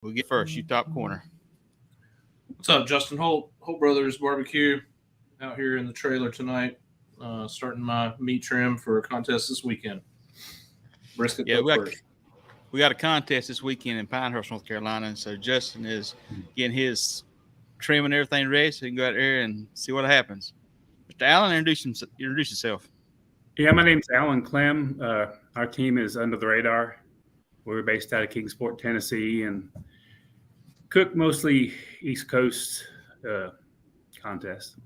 We'll get first. You top corner. What's up, Justin Holt? Holt Brothers BBQ out here in the trailer tonight. Starting my meat trim for a contest this weekend. Brisket first. We got a contest this weekend in Pinehurst, North Carolina, and so Justin is getting his trim and everything ready, so he can go out there and see what happens. Mr. Allen, introduce yourself. Yeah, my name's Allen Clem. Our team is Under the Radar. We're based out of Kingsport, Tennessee, and cook mostly East Coast contests.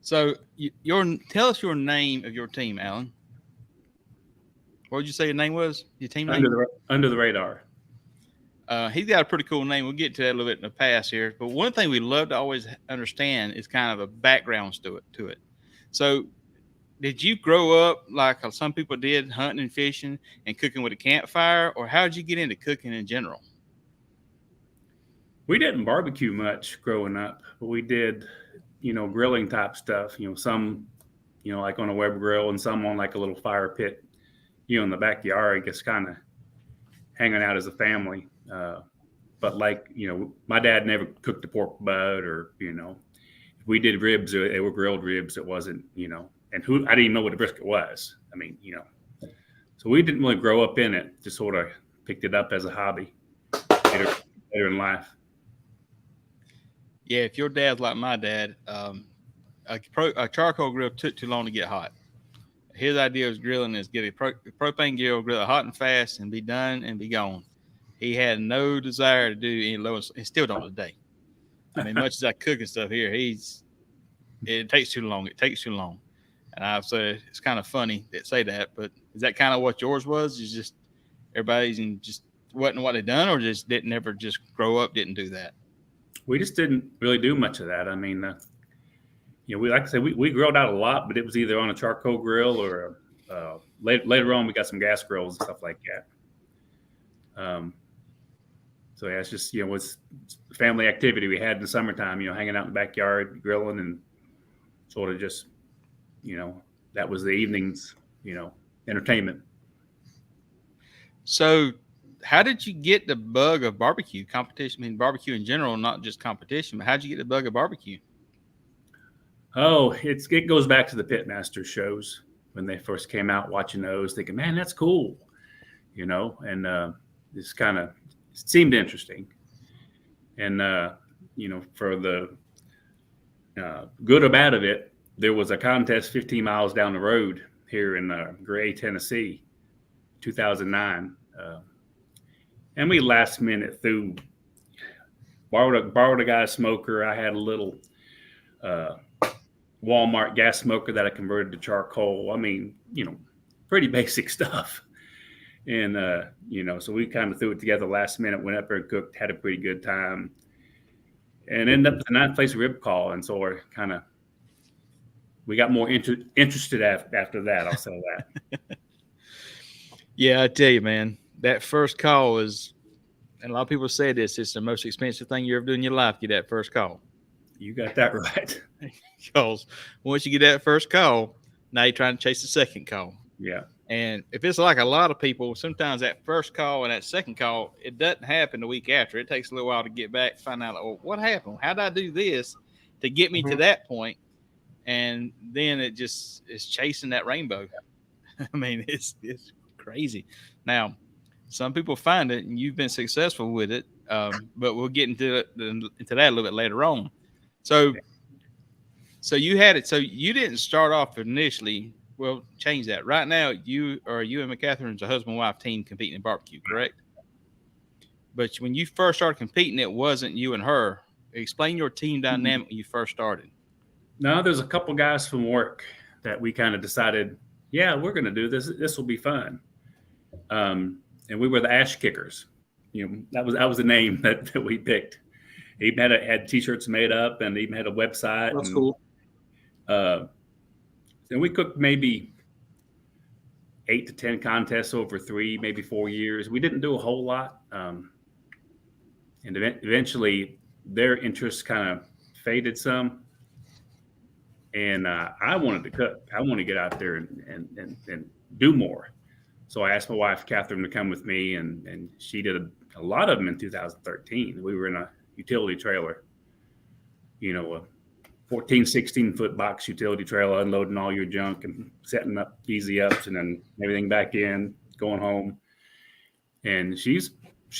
So, tell us your name of your team, Allen. What would you say your name was? Your team name? Under the Radar. He's got a pretty cool name. We'll get to that a little bit in the past here. But one thing we love to always understand is kind of a background to it. So, did you grow up like some people did, hunting and fishing and cooking with a campfire, or how did you get into cooking in general? We didn't barbecue much growing up, but we did, grilling type stuff. Some, like on a Weber grill, and some on like a little fire pit, in the backyard, just kind of hanging out as a family. But my dad never cooked a pork butt, or if we did ribs, they were grilled ribs. It wasn't, and I didn't even know what a brisket was. So we didn't really grow up in it. Just sort of picked it up as a hobby later in life. Yeah, if your dad's like my dad, a charcoal grill took too long to get hot. His idea of grilling is get a propane grill it hot and fast, and be done and be gone. He had no desire to do any lower, and still don't today. Much as I cook and stuff here, it takes too long. It takes too long. And I've said it's kind of funny that say that, but is that kind of what yours was? Is just everybody's just wasn't what they done, or just didn't ever just grow up, didn't do that? We just didn't really do much of that. We like I said, we grilled out a lot, but it was either on a charcoal grill or later on we got some gas grills and stuff like that. So yeah, it's just it's family activity we had in the summertime. Hanging out in the backyard, grilling, and sort of just that was the evenings. Entertainment. So, how did you get the bug of barbecue competition? Barbecue in general, not just competition, but how did you get the bug of barbecue? Oh, it goes back to the Pitmaster shows when they first came out, watching those, thinking, man, that's cool, and this kind of seemed interesting. And, for the good or bad of it, there was a contest 15 miles down the road here in Gray, Tennessee, 2009. And we last minute borrowed a guy's smoker. I had a little Walmart gas smoker that I converted to charcoal. Pretty basic stuff. And, so we kind of threw it together last minute, went up there and cooked, had a pretty good time, and ended up with a 9th place rib call. And so we got more interested after that. I'll say that. Yeah, I tell you, man, that first call is, and a lot of people say this, it's the most expensive thing you ever do in your life, get that first call. You got that right. Because once you get that first call, now you're trying to chase the second call. Yeah. And if it's like a lot of people, sometimes that first call and that second call, it doesn't happen the week after. It takes a little while to get back, find out, what happened? How did I do this to get me to that point? And then it's chasing that rainbow. It's crazy. Now, some people find it, and you've been successful with it, but we'll get into that a little bit later on. So you had it. So you didn't start off initially. Well, change that. Right now, you and McCatherine's a husband-wife team competing in barbecue, correct? But when you first started competing, it wasn't you and her. Explain your team dynamic when you first started. No, there's a couple guys from work that we kind of decided, yeah, we're going to do this. This will be fun. And we were the Ash Kickers. That was the name that we picked. He even had T-shirts made up, and even had a website. That's cool. And we cooked maybe 8 to 10 contests over 3, maybe 4 years. We didn't do a whole lot. And eventually their interest kind of faded some. And I wanted to cook. I want to get out there and do more. So I asked my wife, Catherine, to come with me, and she did a lot of them in 2013. We were in a utility trailer, a 14, 16-foot box utility trailer, unloading all your junk and setting up easy ups and then everything back in, going home. And she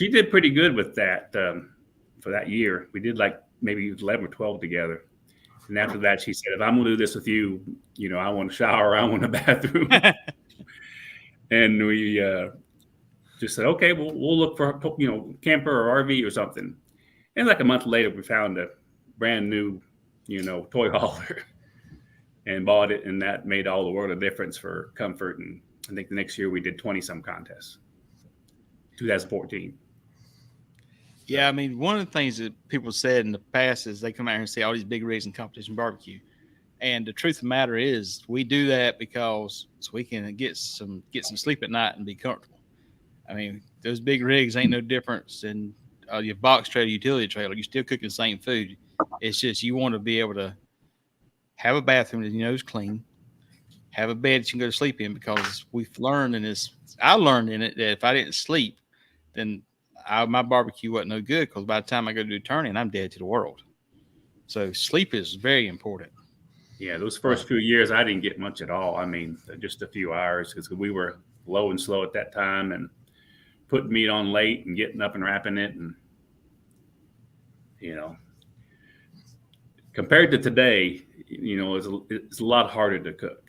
did pretty good with that for that year. We did like maybe 11 or 12 together. And after that, she said, if I'm going to do this with you, I want a shower, I want a bathroom. And we just said, okay, we'll look for, camper or RV or something. And like a month later, we found a brand new, toy hauler and bought it. And that made all the world of difference for comfort. And I think the next year we did 20 some contests, 2014. Yeah, I mean, one of the things that people said in the past is they come out here and see all these big rigs and competition barbecue. And the truth of the matter is we do that because so we can get some sleep at night and be comfortable. I mean, those big rigs ain't no difference than your box trailer, utility trailer. You're still cooking the same food. It's just you want to be able to have a bathroom that is clean, have a bed that you can go to sleep in, because we've learned in this. I learned in it that if I didn't sleep, then my barbecue wasn't no good, because by the time I go to do turning, I'm dead to the world. So sleep is very important. Yeah, those first few years, I didn't get much at all. I mean, just a few hours, because we were low and slow at that time and putting meat on late and getting up and wrapping it. And, compared to today, it's a lot harder to cook.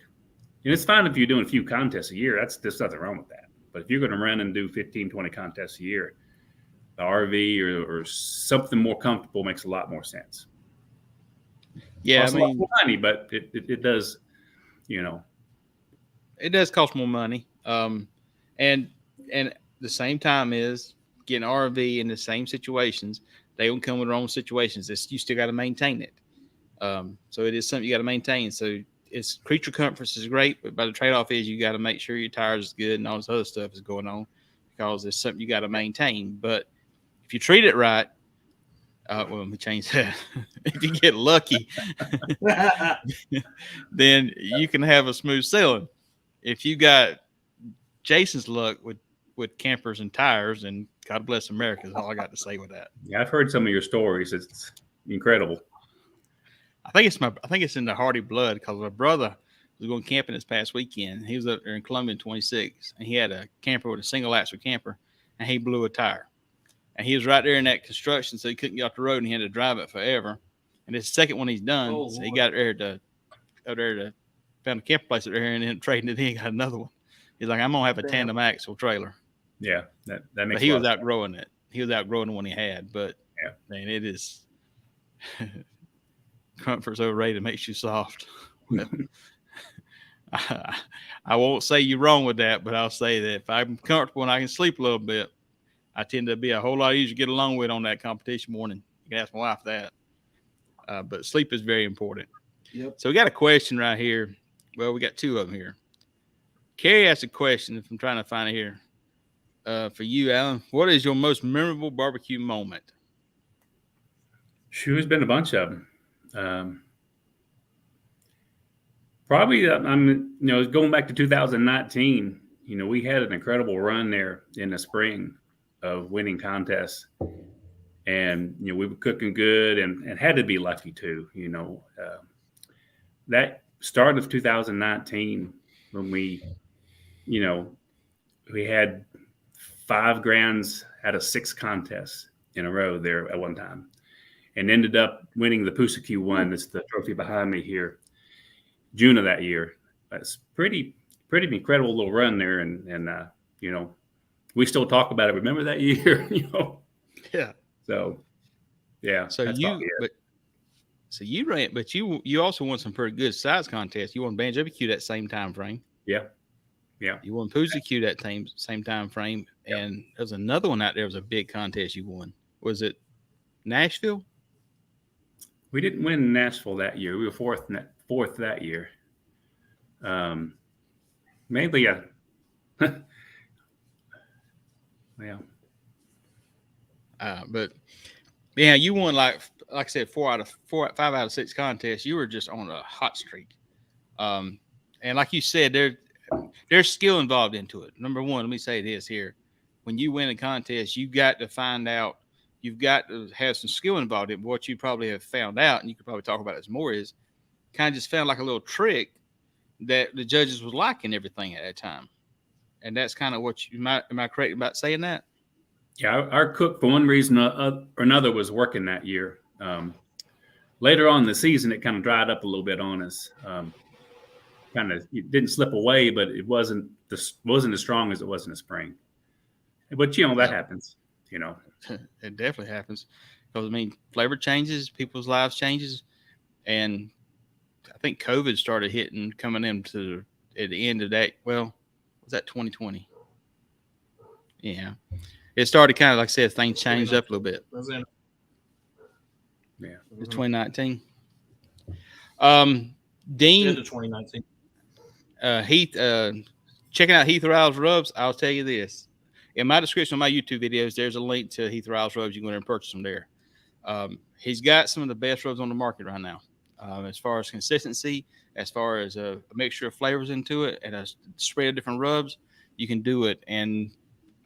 And it's fine if you're doing a few contests a year. There's nothing wrong with that. But if you're going to run and do 15, 20 contests a year, the RV or something more comfortable makes a lot more sense. Yeah, I mean, a lot more money, but it does, it does cost more money. And the same time is getting RV in the same situations. They don't come with their own situations. You still got to maintain it. So it is something you got to maintain. So it's creature comforts is great, but the trade-off is you got to make sure your tires is good and all this other stuff is going on, because it's something you got to maintain. But if you treat it right, well, let me change that. If you get lucky, then you can have a smooth sailing. If you got Jason's luck with campers and tires, and God bless America is all I got to say with that. Yeah, I've heard some of your stories. It's incredible. I think it's in the Hardy blood, because my brother was going camping this past weekend. He was up there in Columbia in 26, and he had a camper with a single axle camper, and he blew a tire. And he was right there in that construction, so he couldn't get off the road, and he had to drive it forever. And it's the second one he's done. Oh, so he got there to found a camper place up there and then trading it. He got another one. He's like, I'm gonna have a tandem axle trailer. Yeah, that makes. But he was outgrowing it. He was outgrowing the one he had. But yeah, man, it is comfort's overrated. Makes you soft. I won't say you're wrong with that, but I'll say that if I'm comfortable and I can sleep a little bit, I tend to be a whole lot easier to get along with on that competition morning. You can ask my wife that. But sleep is very important. Yep. So we got a question right here. Well, we got two of them here. Carrie asked a question, if I'm trying to find it here. For you, Allen, what is your most memorable barbecue moment? Sure, there's been a bunch of them. Probably, going back to 2019, we had an incredible run there in the spring of winning contests. And, we were cooking good and had to be lucky too. That start of 2019, when we had 5 grands out of 6 contests in a row there at one time, and ended up winning the BBQ one. That's the trophy behind me here, June of that year. That's pretty incredible little run there. And we still talk about it. Remember that year? Yeah. So, yeah. So you ran, but you also won some pretty good size contests. You won BBQ that same time frame. Yeah. Yeah. You won BBQ that same time frame. Yep. And there's another one out there. Was a big contest you won. Was it Nashville? We didn't win Nashville that year. We were fourth that year. Mainly yeah. But yeah, you won like I said, 5 out of 6 contests. You were just on a hot streak. And like you said, there's skill involved into it. Number one, let me say this here. when you win a contest, you've got to find out, you've got to have some skill involved in what you probably have found out, and you could probably talk about this more, is kind of just found like a little trick that the judges was liking everything at that time. And that's kind of what am I correct about saying that? Yeah, our cook, for one reason or another, was working that year. Later on in the season, it kind of dried up a little bit on us. It didn't slip away, but it wasn't as strong as it was in the spring. But that happens. It definitely happens, because flavor changes, people's lives changes, and I think COVID started coming into at the end of that. Well, was that 2020? Yeah, it started kind of, like I said, things changed up a little bit. Yeah, it's 2019. Dean, into 2019. Heath, checking out Heath Riles rubs. I'll tell you this: in my description of my YouTube videos, there's a link to Heath Riles rubs. You can go there and purchase them there. He's got some of the best rubs on the market right now, as far as consistency, as far as a mixture of flavors into it, and a spread of different rubs. You can do it, and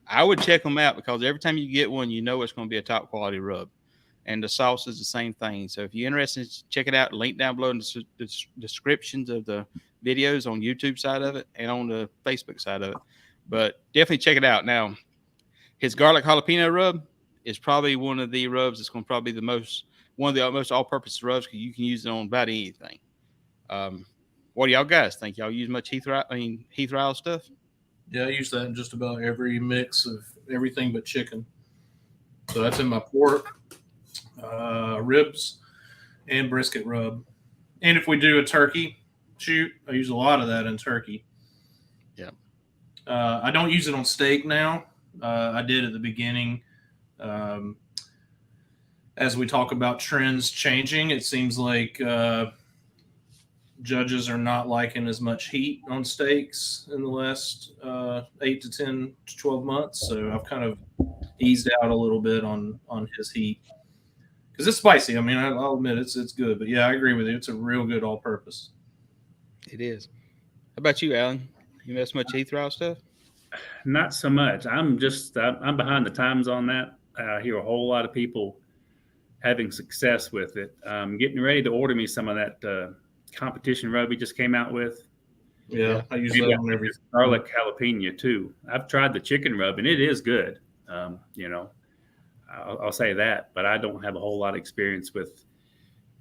I would check them out, because every time you get one, it's going to be a top quality rub. And the sauce is the same thing. So if you're interested, check it out. Link down below in the descriptions of the videos on YouTube side of it and on the Facebook side of it. But definitely check it out. Now, his garlic jalapeno rub is probably one of the rubs that's going to probably be one of the most all-purpose rubs, because you can use it on about anything. What do y'all guys think? Y'all use much Heath Riles stuff? Yeah, I use that in just about every mix of everything but chicken. So that's in my pork, ribs, and brisket rub. And if we do a turkey shoot, I use a lot of that in turkey. Yeah. I don't use it on steak now. I did at the beginning. As we talk about trends changing, it seems like judges are not liking as much heat on steaks in the last 8 to 10 to 12 months. So I've kind of eased out a little bit on his heat, because it's spicy. I'll admit it's good. But yeah, I agree with you. It's a real good all-purpose. It is. How about you, Alan? You mess much Heath Riles stuff? Not so much. I'm behind the times on that. I hear a whole lot of people having success with it. I'm getting ready to order me some of that competition rub he just came out with. Yeah, I use that on everything. Garlic jalapeno too. I've tried the chicken rub, and it is good. I'll say that, but I don't have a whole lot of experience with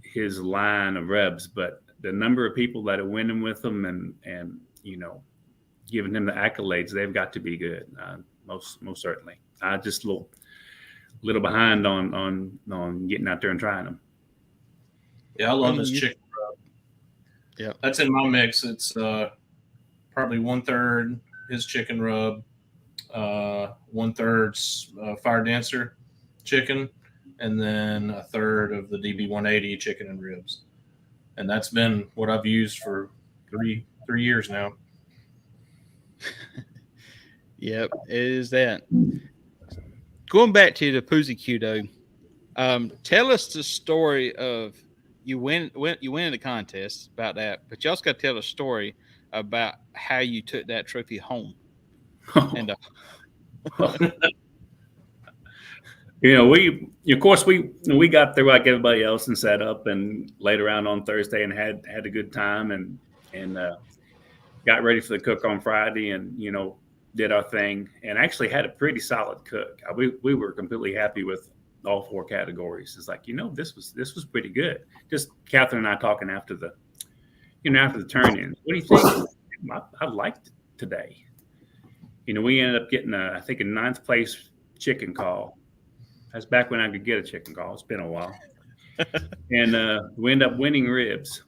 his line of rubs. But the number of people that are winning with them and giving him the accolades, they've got to be good. Most certainly. I just a little behind on getting out there and trying them. Yeah, I love his chicken rub. Yeah, that's in my mix. It's probably 1/3 his chicken rub, 1/3 Fire Dancer chicken, and then 1/3 of the DB 180 chicken and ribs. And that's been what I've used for three years now. Yep, it is that. Going back to the Poozy Q, though, tell us the story of you win the contest about that, but you also got to tell a story about how you took that trophy home. And we got there like everybody else and set up and laid around on Thursday and had a good time and got ready for the cook on Friday and did our thing and actually had a pretty solid cook. We were completely happy with all 4 categories. It's like, this was pretty good. Just Catherine and I talking after the turn in. What do you think? I liked it today. We ended up getting I think a 9th place chicken call. That's back when I could get a chicken call. It's been a while. And we ended up winning ribs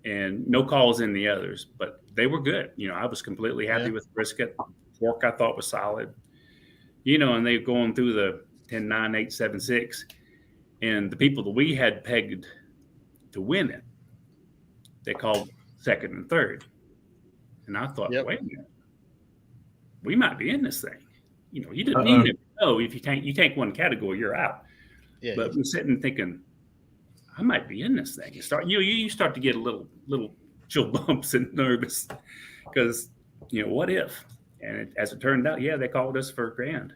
and no calls in the others, but they were good. I was completely happy with brisket. Pork I thought was solid. And they're going through the 10, 9, 8, 7, 6. And the people that we had pegged to win it, they called 2nd and 3rd. And I thought, wait a minute, we might be in this thing. You didn't even know if you take one category, you're out. Yeah, but we're sitting thinking, I might be in this thing. You start to get a little chill bumps and nervous because what if? And as it turned out, yeah, they called us for a grand.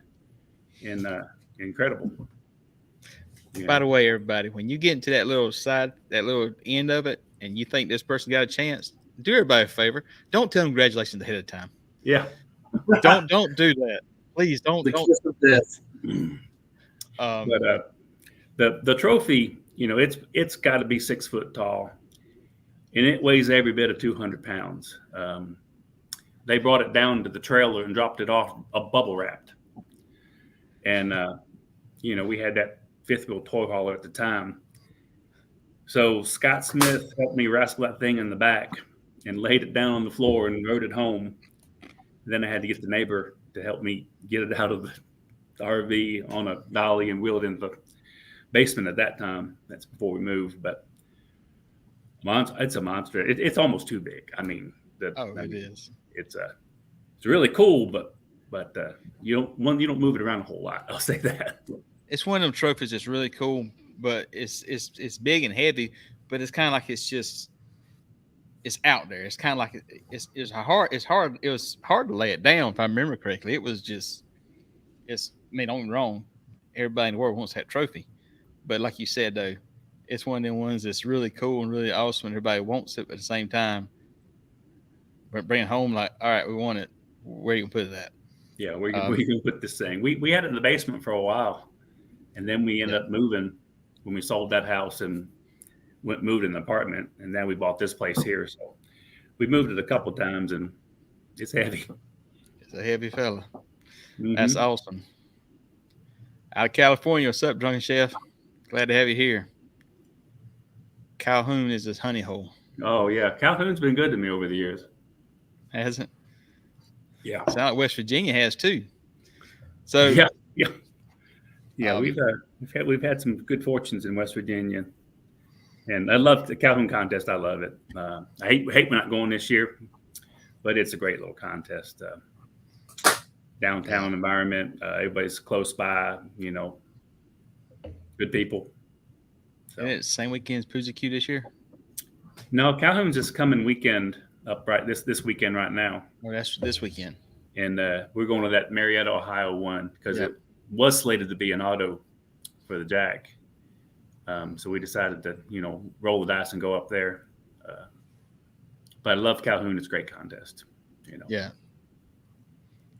And incredible. Yeah. By the way, everybody, when you get into that little end of it, and you think this person got a chance, do everybody a favor. Don't tell them congratulations ahead of time. Yeah. Don't do that. Please don't. The kiss of death. But the trophy, it's got to be 6 foot tall, and it weighs every bit of 200 pounds. They brought it down to the trailer and dropped it off bubble wrapped. And, we had that fifth wheel toy hauler at the time. So Scott Smith helped me wrestle that thing in the back and laid it down on the floor and rode it home. Then I had to get the neighbor to help me get it out of the RV on a dolly and wheel it into the basement at that time. That's before we moved, but it's a monster. It's almost too big. I mean, it is. It's really cool, but you don't move it around a whole lot. I'll say that. It's one of them trophies that's really cool, but it's big and heavy, but it's kind of like it's out there. It's kind of like it's hard. It was hard to lay it down, if I remember correctly. It was just don't get me wrong. Everybody in the world wants that trophy, but like you said though, it's one of them ones that's really cool and really awesome, and everybody wants it, but at the same time, but bring it home like, all right, we want it. Where you can put it at? Yeah, where you can put this thing? We had it in the basement for a while, and then we ended up moving when we sold that house and moved in an apartment, and then we bought this place here. So we moved it a couple times, and it's heavy. It's a heavy fella. Mm-hmm. That's awesome. Out of California, what's up, Drunken Chef? Glad to have you here. Calhoun is his honey hole. Oh yeah, Calhoun's been good to me over the years. Hasn't? Yeah. Sound like West Virginia has too. So yeah. We've had some good fortunes in West Virginia, and I love the Calhoun contest. I love it. I hate we're not going this year, but it's a great little contest. Downtown environment. Everybody's close by. Good people. So. And it's same weekend as BBQ this year. No, Calhoun's this coming weekend. Up right this weekend right now. Oh, that's this weekend. And we're going to that Marietta, Ohio one because it was slated to be an auto for the Jack. So we decided to, roll the dice and go up there. But I love Calhoun. It's a great contest. Yeah,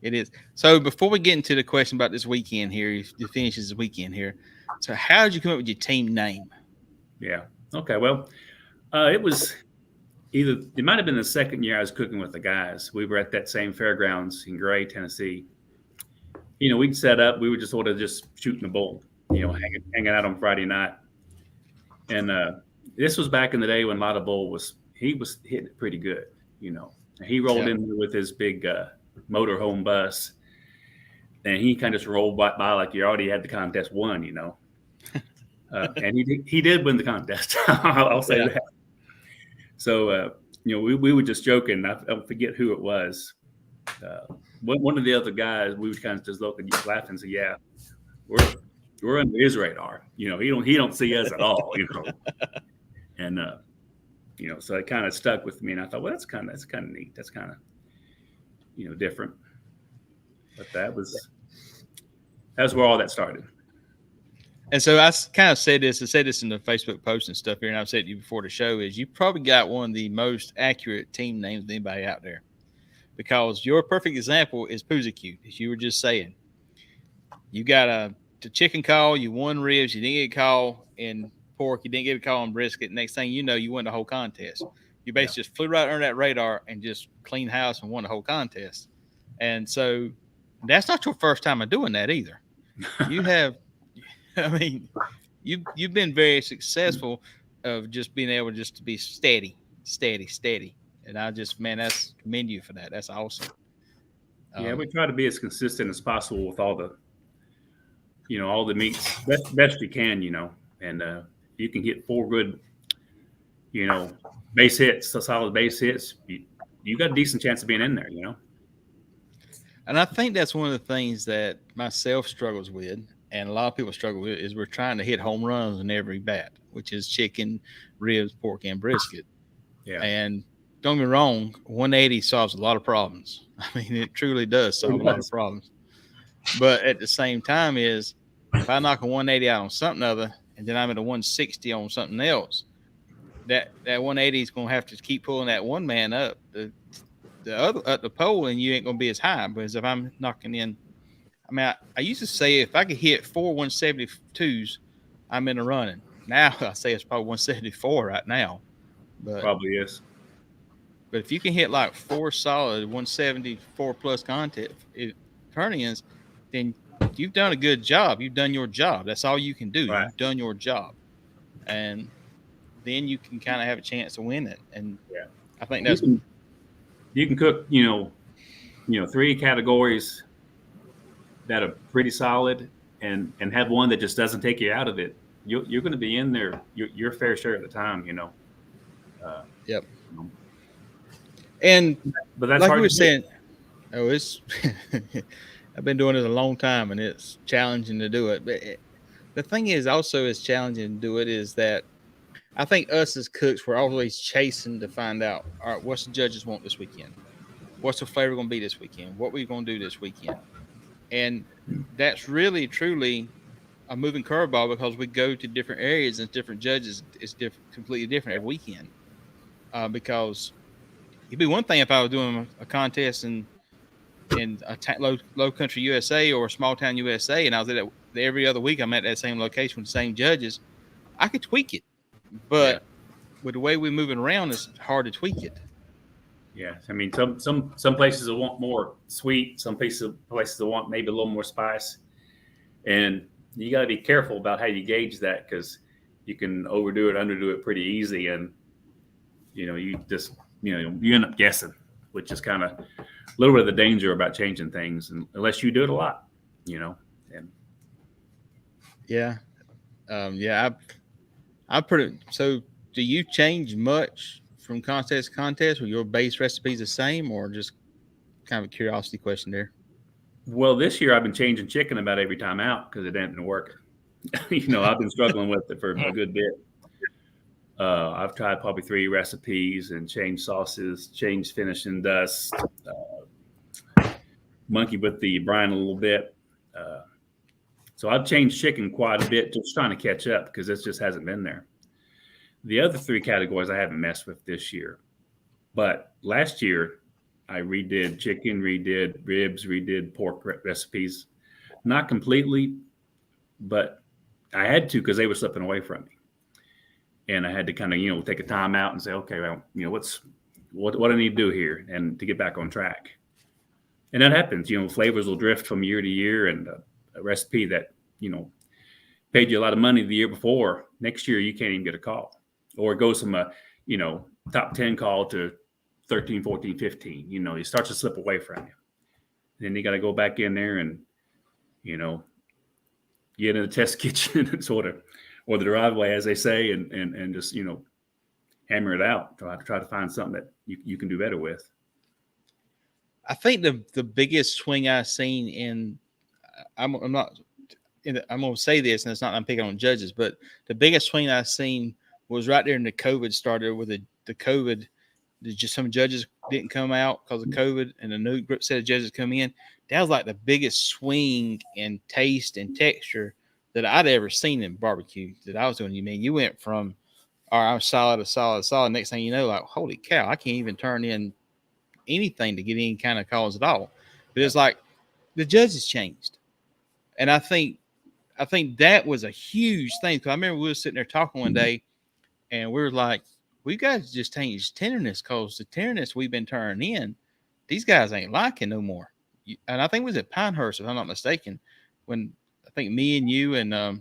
it is. So before we get into the question about this weekend here, you finish this weekend here. So how did you come up with your team name? Yeah. Okay. Well, it was. It might have been the second year I was cooking with the guys. We were at that same fairgrounds in Gray, Tennessee. We'd set up. We were just sort of just shooting the bull, hanging out on Friday night. And this was back in the day when Lotta Bull was hitting it pretty good. He rolled in with his big motorhome bus, and he kind of just rolled by like you already had the contest won, and he did win the contest. I'll say that. So, we were just joking. I forget who it was. One of the other guys, we would kind of just look and laugh and say, "Yeah, we're under his radar. He don't see us at all. And so it kind of stuck with me. And I thought, well, that's kind of neat. That's kind of different. But that's where all that started. And so I kind of said this in the Facebook post and stuff here, and I've said to you before the show, is you probably got one of the most accurate team names of anybody out there, because your perfect example is BBQ, as you were just saying. You got the chicken call, you won ribs, you didn't get a call in pork, you didn't get a call on brisket. Next thing you know, you won the whole contest. You basically just flew right under that radar and just cleaned house and won the whole contest. And so that's not your first time of doing that either. You have – I mean, you've been very successful of just being able just to be steady. And that's commend you for that. That's awesome. We try to be as consistent as possible with all the meats best we can, and you can get 4 good, base hits, solid base hits. You got a decent chance of being in there, And I think that's one of the things that myself struggles with, and a lot of people struggle with, is we're trying to hit home runs in every bat, which is chicken, ribs, pork, and brisket. Yeah. And don't get me wrong, 180 solves a lot of problems. I mean, it truly does solve a lot of problems. But at the same time, is if I knock a 180 out on something other, and then I'm at a 160 on something else, that 180 is going to have to keep pulling that one man up the other up the pole, and you ain't going to be as high. Because if I'm knocking in, I mean, I used to say if I could hit 4 172s, I'm in the running. Now I say it's probably 174 right now. But Probably is. But if you can hit like 4 solid 174 plus content turn-ins, then you've done a good job. You've done your job. That's all you can do. Right. You've done your job, and then you can kind of have a chance to win it. And yeah, I think that's you can cook. 3 categories that are pretty solid, and have one that just doesn't take you out of it. You're going to be in there your fair share of the time. Yep. And but that's like hard we were to saying, it's I've been doing it a long time, and it's challenging to do it. But the thing is also is challenging to do it is that I think us as cooks, we're always chasing to find out, all right, what's the judges want this weekend? What's the flavor going to be this weekend? What we going to do this weekend? And that's really, truly a moving curveball because we go to different areas and different judges. It's completely different every weekend. Because it'd be one thing if I was doing a contest in low country USA or small town USA, and I was at it every other week. I'm at that same location with the same judges. I could tweak it, but with the way we're moving around, it's hard to tweak it. Yeah, I mean, some places will want more sweet. Some places will want maybe a little more spice, and you got to be careful about how you gauge that because you can overdo it, underdo it pretty easy, and you just you end up guessing, which is kind of a little bit of the danger about changing things, and unless you do it a lot, And I pretty. So, do you change much from contest to contest? Were your base recipes the same, or just kind of a curiosity question there? Well, this year I've been changing chicken about every time out because it ain't been working. I've been struggling with it for a good bit. I've tried probably 3 recipes and changed sauces, changed finishing dust, monkey with the brine a little bit. So I've changed chicken quite a bit, just trying to catch up because this just hasn't been there. The other 3 categories I haven't messed with this year. But last year, I redid chicken, redid ribs, redid pork recipes. Not completely, but I had to because they were slipping away from me. And I had to kind of, take a time out and say, okay, well, what I need to do here and to get back on track. And that happens, flavors will drift from year to year, and a recipe that, paid you a lot of money the year before, next year you can't even get a call. Or it goes from a, top 10 call to 13, 14, 15. It starts to slip away from you. Then you got to go back in there and, get in the test kitchen sort of, or the driveway, as they say, and just, hammer it out. Try to find something that you can do better with. I think the biggest swing I've seen in, I'm going to say this, and it's not I'm picking on judges, but the biggest swing I've seen was right there in the COVID started with the COVID. Just some judges didn't come out because of COVID, and a new set of judges come in. That was like the biggest swing in taste and texture that I'd ever seen in barbecue that I was doing. You went from, all right, I'm solid to solid to solid. Next thing you know, like, holy cow, I can't even turn in anything to get any kind of calls at all. But it's like the judges changed. And I think that was a huge thing. Because I remember we were sitting there talking one day, and we were like, we guys just changed tenderness because the tenderness we've been turning in, these guys ain't liking no more. And I think it was at Pinehurst, if I'm not mistaken, when I think me and you and might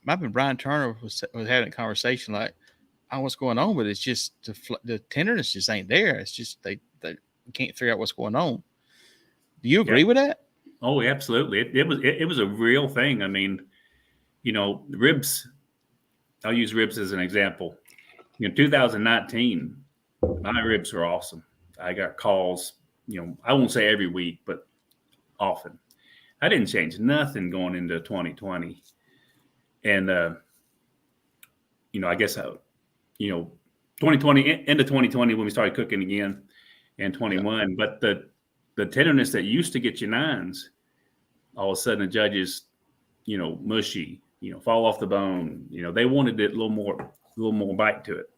have been Brian Turner was having a conversation like, oh, what's going on? But it's just the tenderness just ain't there. It's just they can't figure out what's going on. Do you agree with that? Oh, absolutely. It was a real thing. I mean, ribs. I'll use ribs as an example. 2019, my ribs were awesome. I got calls, I won't say every week, but often. I didn't change nothing going into 2020. And, I guess, 2020 2020 into 2020 when we started cooking again, and 21. Yeah. But the tenderness that used to get you 9s, all of a sudden the judges, mushy, fall off the bone. They wanted it a little more bite to it.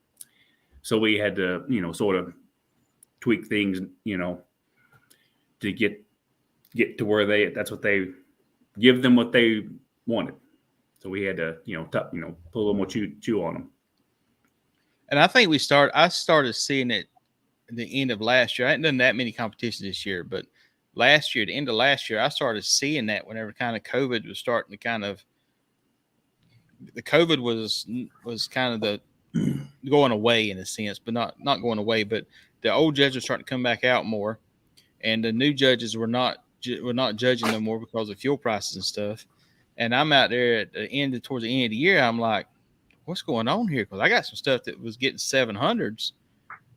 So we had to, sort of tweak things, to get to where that's what they give them what they wanted. So we had to, put a little more chew on them. And I think I started seeing it at the end of last year. I hadn't done that many competitions this year, but last year, the end of last year, I started seeing that whenever kind of COVID was starting to the COVID was kind of the going away in a sense, but not going away, but the old judges were starting to come back out more, and the new judges were not judging no more because of fuel prices and stuff. And I'm out there towards the end of the year, I'm like, what's going on here? Because I got some stuff that was getting 700s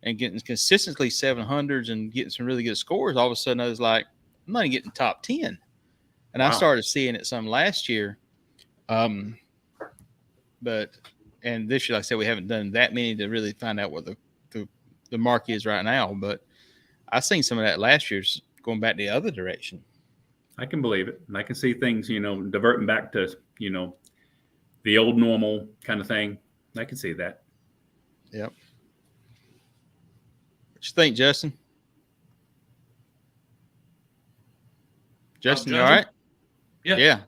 and getting consistently 700s and getting some really good scores. All of a sudden, I was like, I'm not even getting top 10. And wow. I started seeing it some last year. And this year, like I said, we haven't done that many to really find out what the mark is right now. But I seen some of that last year's going back the other direction. I can believe it. And I can see things, diverting back to, the old normal kind of thing. I can see that. Yep. What you think, Justin? Justin, you all right? Yeah.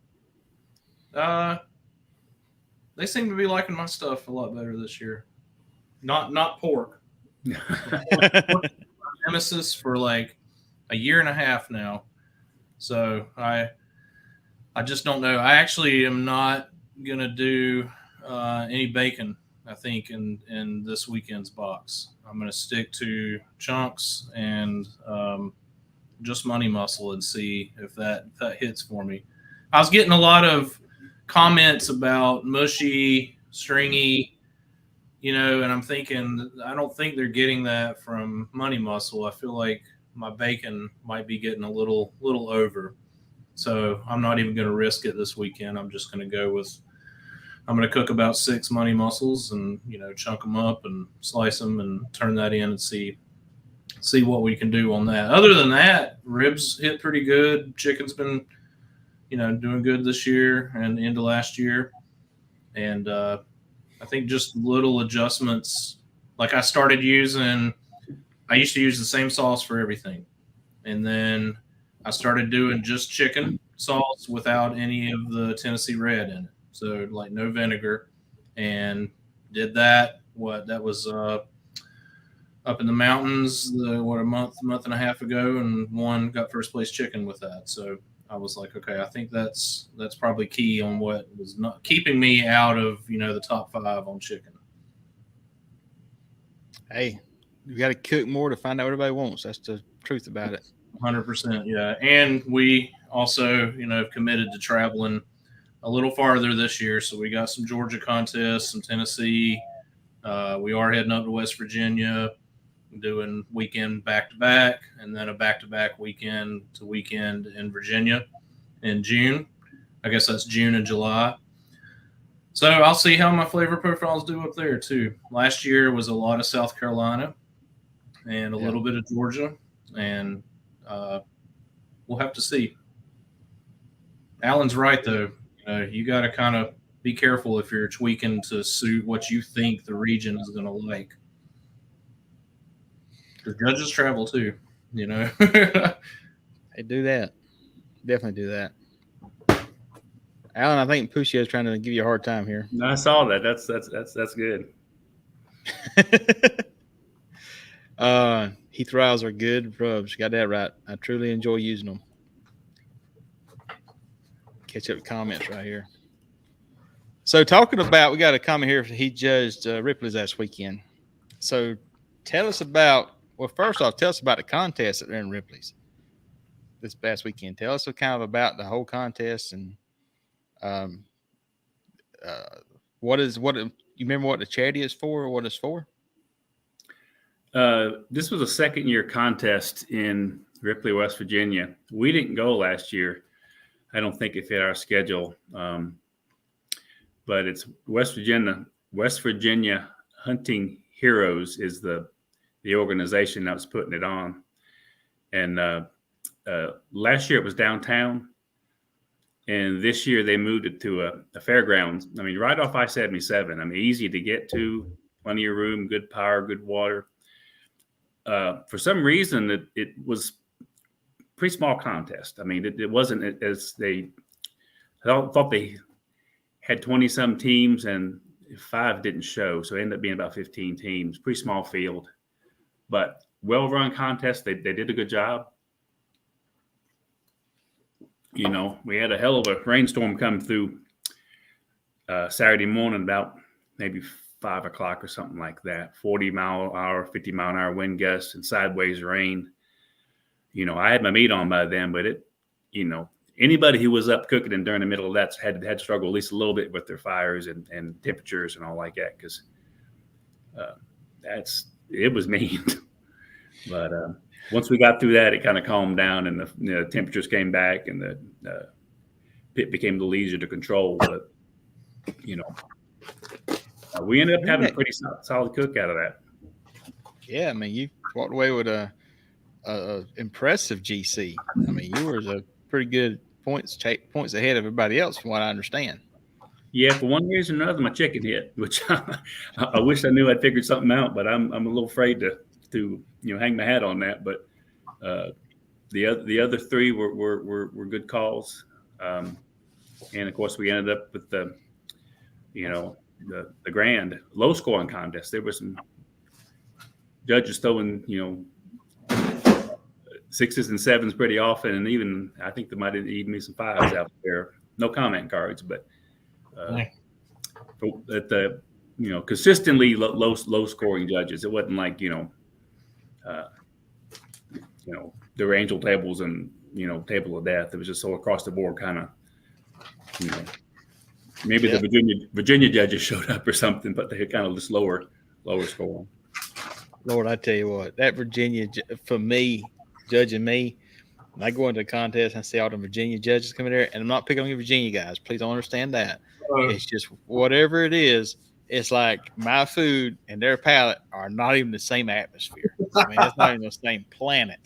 They seem to be liking my stuff a lot better this year. Not pork. Nemesis for like a year and a half now. So I just don't know. I actually am not gonna do any bacon, I think, in this weekend's box. I'm gonna stick to chunks and just money muscle and see if that hits for me. I was getting a lot of comments about mushy, stringy, and I'm thinking, I don't think they're getting that from money muscle. I feel like my bacon might be getting a little over. So I'm not even going to risk it this weekend. I'm just going to I'm going to cook about 6 money muscles and, chunk them up and slice them and turn that in and see what we can do on that. Other than that, ribs hit pretty good. Chicken's been, doing good this year and into last year. And I think just little adjustments. Like I used to use the same sauce for everything. And then I started doing just chicken sauce without any of the Tennessee Red in it. So like no vinegar, and did that. That was up in the mountains, a month and a half ago, and got first place chicken with that. So I was like, okay, I think that's probably key on what was not keeping me out of, the top 5 on chicken. Hey, you got to cook more to find out what everybody wants. That's the truth about it. 100%. Yeah. And we also, have committed to traveling a little farther this year. So we got some Georgia contests, some Tennessee. We are heading up to West Virginia, doing weekend back-to-back, and then a back-to-back weekend to weekend in Virginia in June. I guess that's June and July. So I'll see how my flavor profiles do up there too. Last year was a lot of South Carolina and a little bit of Georgia, and we'll have to see. Allen's right though. You got to kind of be careful if you're tweaking to suit what you think the region is going to like. The judges travel too, They do that. Definitely do that. Allen, I think Puccio is trying to give you a hard time here. No, I saw that. That's good. Heath Riles are good rubs. Got that right. I truly enjoy using them. Catch up with comments right here. So talking about, we got a comment here. He judged Ripley's last weekend. So tell us about, first off, tell us about the contest that they're in Ripley's this past weekend. Tell us kind of about the whole contest and what you remember what the charity is for or what it's for? This was a second-year contest in Ripley, West Virginia. We didn't go last year. I don't think it fit our schedule. But it's West Virginia Hunting Heroes is the organization that was putting it on. And last year it was downtown, and this year they moved it to a fairgrounds. I mean, right off I-77. I mean, easy to get to, plenty of room, good power, good water. For some reason, it was pretty small contest. I mean, it wasn't as they thought they had 20-some teams, and 5 didn't show. So it ended up being about 15 teams, pretty small field, but well-run contest. They did a good job. You know, we had a hell of a rainstorm come through Saturday morning, about maybe 5 o'clock or something like that. 40-mile-an-hour, 50-mile-an-hour wind gusts and sideways rain. You know, I had my meat on by then, but anybody who was up cooking and during the middle of that had to struggle at least a little bit with their fires and temperatures and all like that, because it was mean. But once we got through that, it kind of calmed down, and the temperatures came back, and the pit became a little easier to control. But we ended up having a pretty solid cook out of that. Yeah, I mean, you walked away with a impressive GC. I mean, you were a pretty good points ahead of everybody else, from what I understand. Yeah, for one reason or another, my chicken hit, which I wish I knew I'd figured something out, but I'm a little afraid to hang my hat on that. But the other 3 were good calls, and of course we ended up with the grand low scoring contest. There were some judges throwing 6s and 7s pretty often, and even I think there might have even been some 5s out there. No comment cards, but at the consistently low scoring judges. It wasn't like there were angel tables and table of death. It was just so across the board kind of maybe the Virginia judges showed up or something, but they kind of just lower scoring. Lord, I tell you what, that Virginia, for me, judging me, when I go into a contest and see all the Virginia judges coming there, and I'm not picking on you Virginia guys, please don't understand that. It's just whatever it is, it's like my food and their palate are not even the same atmosphere. I mean, it's not even the same planet.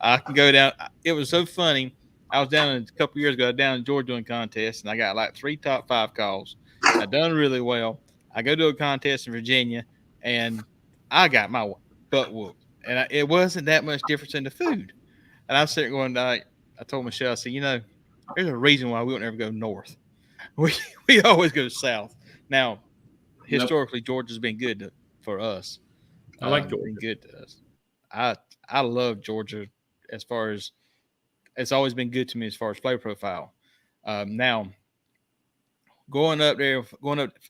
I can go down. It was so funny. I was down a couple years ago, down in Georgia doing contests, and I got like 3 top 5 calls. I done really well. I go to a contest in Virginia, and I got my butt whooped. And it wasn't that much difference in the food. And I'm sitting going, I told Michelle, I said, there's a reason why we don't ever go north. We always go south. Now, historically, Georgia's been good for us. I like Georgia. Been good to us. I love Georgia as far as it's always been good to me as far as flavor profile. Now, going up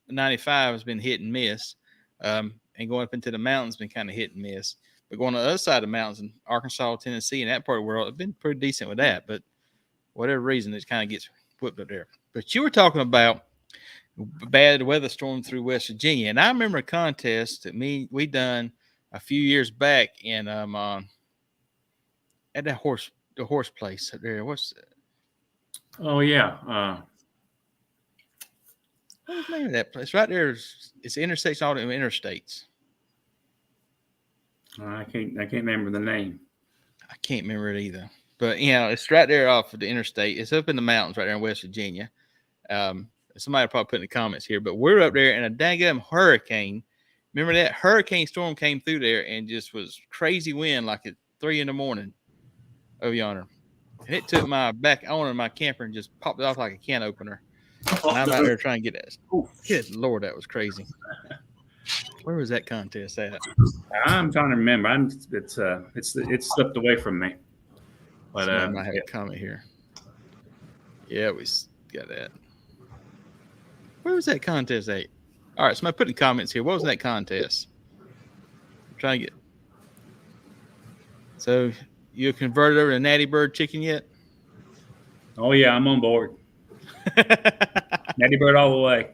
95 has been hit and miss, and going up into the mountains has been kind of hit and miss. But going on the other side of the mountains in Arkansas, Tennessee, and that part of the world, I've been pretty decent with that. But whatever reason, it kind of gets whipped up there. But you were talking about bad weather storm through West Virginia, and I remember a contest that we done a few years back in at the horse place up there. What's that? Oh yeah. What's the name of that place? Right there. It's the intersection all the interstates. I can't remember the name. I can't remember it either. But it's right there off of the interstate. It's up in the mountains right there in West Virginia. Somebody will probably put in the comments here, but we're up there in a daggum hurricane. Remember that hurricane storm came through there and just was crazy wind like at 3 a.m. over yonder. And it took my back owner of my camper and just popped it off like a can opener. And I'm out there trying to get that. Good Lord, that was crazy. Where was that contest at? I'm trying to remember. It's slipped away from me. But I might have a comment here. Yeah, we got that. Where was that contest at? All right, somebody put in the comments here. What was that contest? I'm trying to get. So you converted over to Natty Bird chicken yet? Oh yeah, I'm on board. Natty Bird all the way.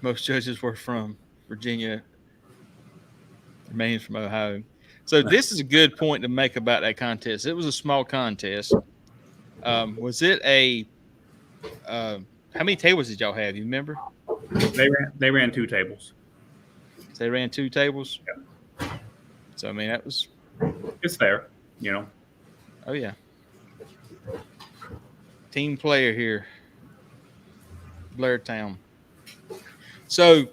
Most judges were from Virginia. The main from Ohio. So this is a good point to make about that contest. It was a small contest. Was it a how many tables did y'all have? You remember? They ran 2 tables. So they ran 2 tables. Yeah. So I mean, that was. It's fair, you know. Oh yeah. Team player here, Blairtown. So,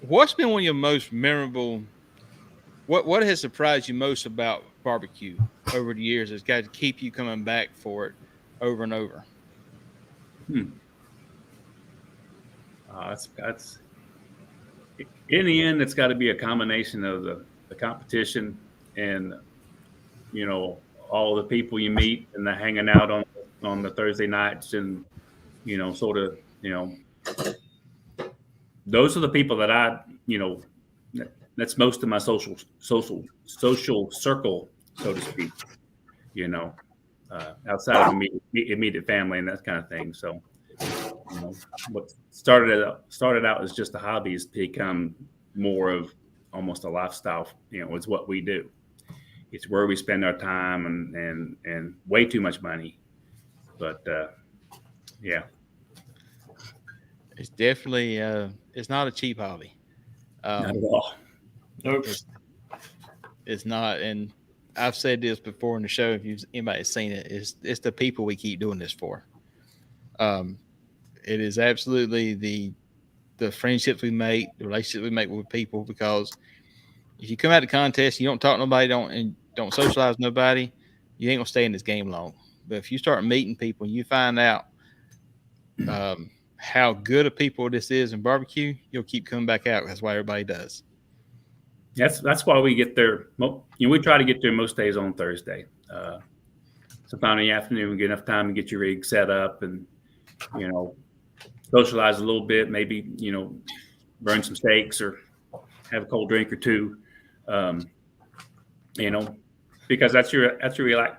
what's been one of your most memorable? What has surprised you most about barbecue over the years? That's got to keep you coming back for it over and over. That's in the end, it's got to be a combination of the competition and, you know, all the people you meet and the hanging out on the Thursday nights, and, you know, sort of, you know, those are the people that I, you know, that's most of my social circle, so to speak, you know, outside of immediate family and that kind of thing. So, you know, what started out as just a hobby has become more of almost a lifestyle. You know, it's what we do. It's where we spend our time and way too much money. But yeah, It's definitely it's not a cheap hobby. not at all. Nope. It's not, and I've said this before in the show. If anybody's seen it, it's the people we keep doing this for. It is absolutely the friendships we make, the relationships we make with people. Because if you come out of contest, you don't talk to nobody, don't socialize with nobody, you ain't gonna stay in this game long. But if you start meeting people and you find out how good of people this is in barbecue, you'll keep coming back out. That's why everybody does. That's why we get there. You know, we try to get there most days on Thursday. Sometime in the afternoon, we get enough time to get your rig set up and, you know, socialize a little bit. Maybe, you know, burn some steaks or have a cold drink or two. You know, because that's your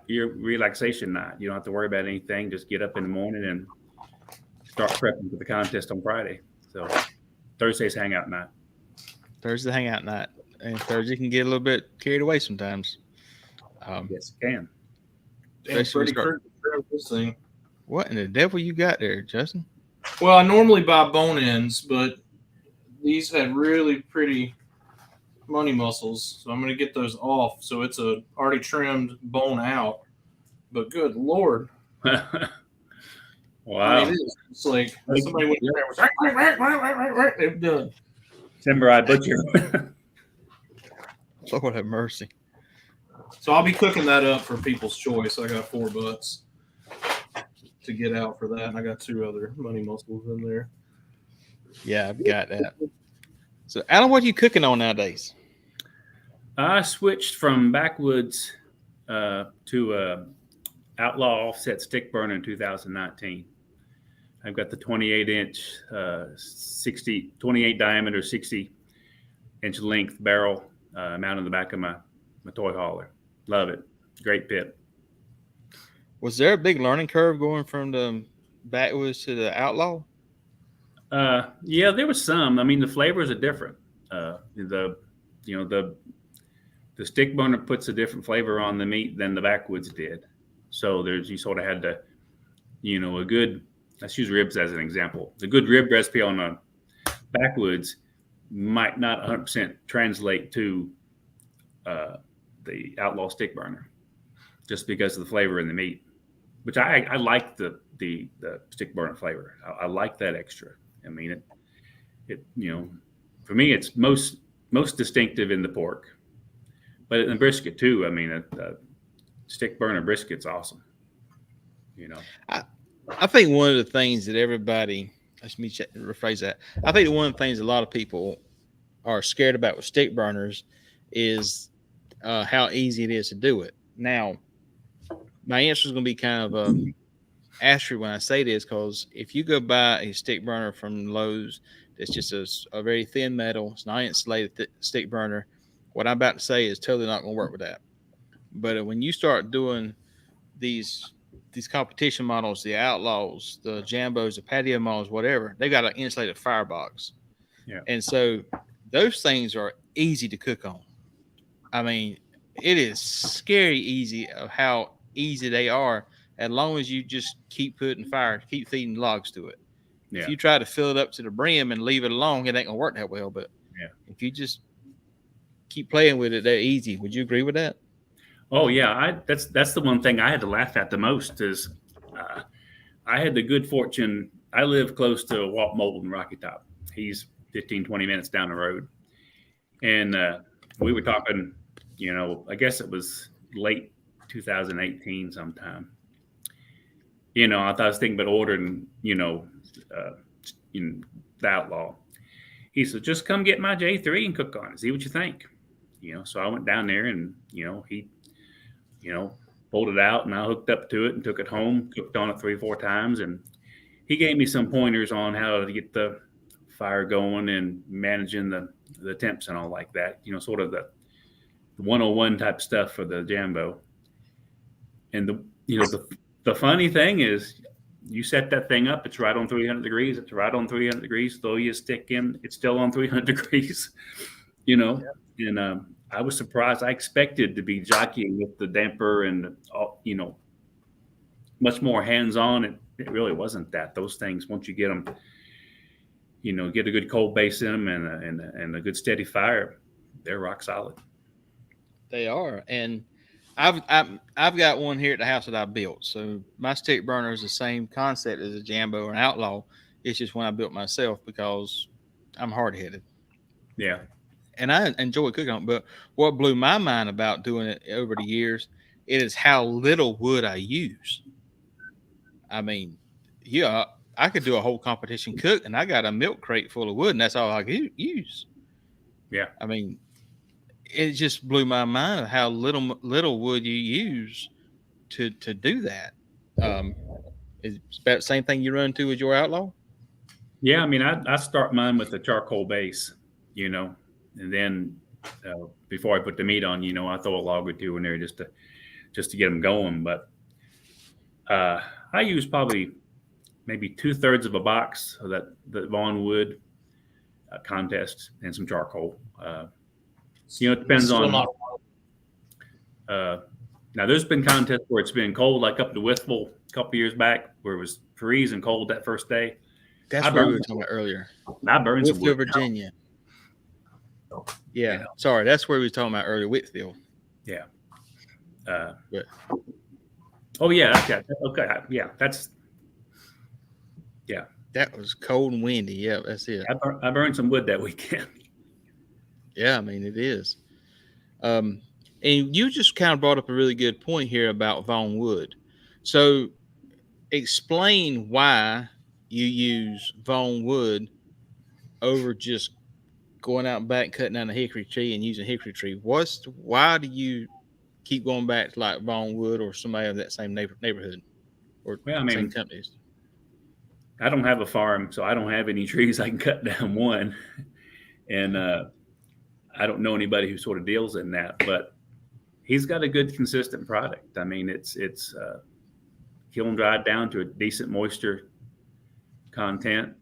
relaxation night. You don't have to worry about anything. Just get up in the morning and start prepping for the contest on Friday. So Thursday's hangout night. Thursday hangout night, and Thursday can get a little bit carried away sometimes. Yes, it can. Pretty this thing. What in the devil you got there, Justin? Well, I normally buy bone ends, but these had really pretty money muscles, so I'm going to get those off. So it's a already trimmed bone out. But good Lord. Wow. I mean, it's like somebody went in there and was they're done. Timber eye butcher. Lord have mercy. So I'll be cooking that up for People's Choice. I got 4 butts to get out for that, and I got 2 other money muscles in there. Yeah, I've got that. So, Alan, what are you cooking on nowadays? I switched from backwoods to outlaw offset stick burner in 2019. I've got the 28-inch, 28 diameter, 60-inch length barrel mounted in the back of my toy hauler. Love it. Great pit. Was there a big learning curve going from the backwoods to the outlaw? Yeah, there was some. I mean, the flavors are different. The stick burner puts a different flavor on the meat than the backwoods did. So you sort of had to, you know, let's use ribs as an example. The good rib recipe on a backwoods might not 100% translate to the outlaw stick burner, just because of the flavor in the meat, which I like the stick burner flavor. I like that extra. I mean, it you know, for me, it's most distinctive in the pork, but in the brisket too. I mean, a stick burner brisket's awesome. You know, I think one of the things that everybody, let me rephrase that. I think one of the things a lot of people are scared about with stick burners is how easy it is to do it. Now, my answer is going to be kind of asterisk when I say this, because if you go buy a stick burner from Lowe's, it's just a very thin metal, it's not insulated stick burner. What I'm about to say is totally not going to work with that. But when you start doing these competition models, the outlaws, the jambos, the patio models, whatever, they got an insulated firebox. Yeah. And so those things are easy to cook on. I mean, it is scary easy of how easy they are, as long as you just keep feeding logs to it. Yeah. If you try to fill it up to the brim and leave it alone, it ain't gonna work that well. But Yeah. if you just keep playing with it, they're easy. Would you agree with that? Oh yeah, that's the one thing I had to laugh at the most is I had the good fortune. I live close to Walt Moulton, Rocky Top. He's 15, 20 minutes down the road, and we were talking. I guess it was late 2018 sometime. I thought I was thinking about ordering. The Outlaw. He said, just come get my J3 and cook on it. See what you think. So I went down there and he pulled it out and I hooked up to it and took it home, cooked on it 3 or 4 times. And he gave me some pointers on how to get the fire going and managing the temps and all like that, sort of the 101 type stuff for the Jambo. And the funny thing is you set that thing up, it's right on 300 degrees. It's right on 300 degrees. Throw you a stick in, it's still on 300 degrees, and I was surprised. I expected to be jockeying with the damper and, much more hands-on. It really wasn't that. Those things, once you get them, get a good cold base in them and a good steady fire, they're rock solid. They are. And I've got one here at the house that I built. So my stick burner is the same concept as a Jambo or an Outlaw. It's just one I built myself because I'm hard-headed. Yeah. And I enjoy cooking on it. But what blew my mind about doing it over the years, it is how little wood I use. I mean, yeah, I could do a whole competition cook, and I got a milk crate full of wood, and that's all I could use. Yeah. I mean, it just blew my mind of how little wood you use to do that. It's about the same thing you run to with your Outlaw? Yeah, I mean, I start mine with the charcoal base, and then before I put the meat on, I throw a log or 2 in there just to get them going. But I use probably maybe 2/3 of a box of that Vaughn wood contest and some charcoal. It depends on. Now there's been contests where it's been cold, like up to Withville a couple years back, where it was freezing cold that first day. That's what we were talking about earlier. I burned some wood. Virginia. Yeah. Sorry, that's where we were talking about earlier, Whitfield. Yeah. But oh yeah, okay. Yeah, that was cold and windy. Yeah, that's it. I burned some wood that weekend. Yeah, I mean it is. And you just kind of brought up a really good point here about Vaughn wood. So explain why you use Vaughn wood over just going out back, cutting down a hickory tree and using hickory tree. Why do you keep going back to like Vaughn wood or somebody of that same neighborhood or same companies? I don't have a farm, so I don't have any trees I can cut down one. And I don't know anybody who sort of deals in that, but he's got a good, consistent product. I mean, it's kiln dried down to a decent moisture content.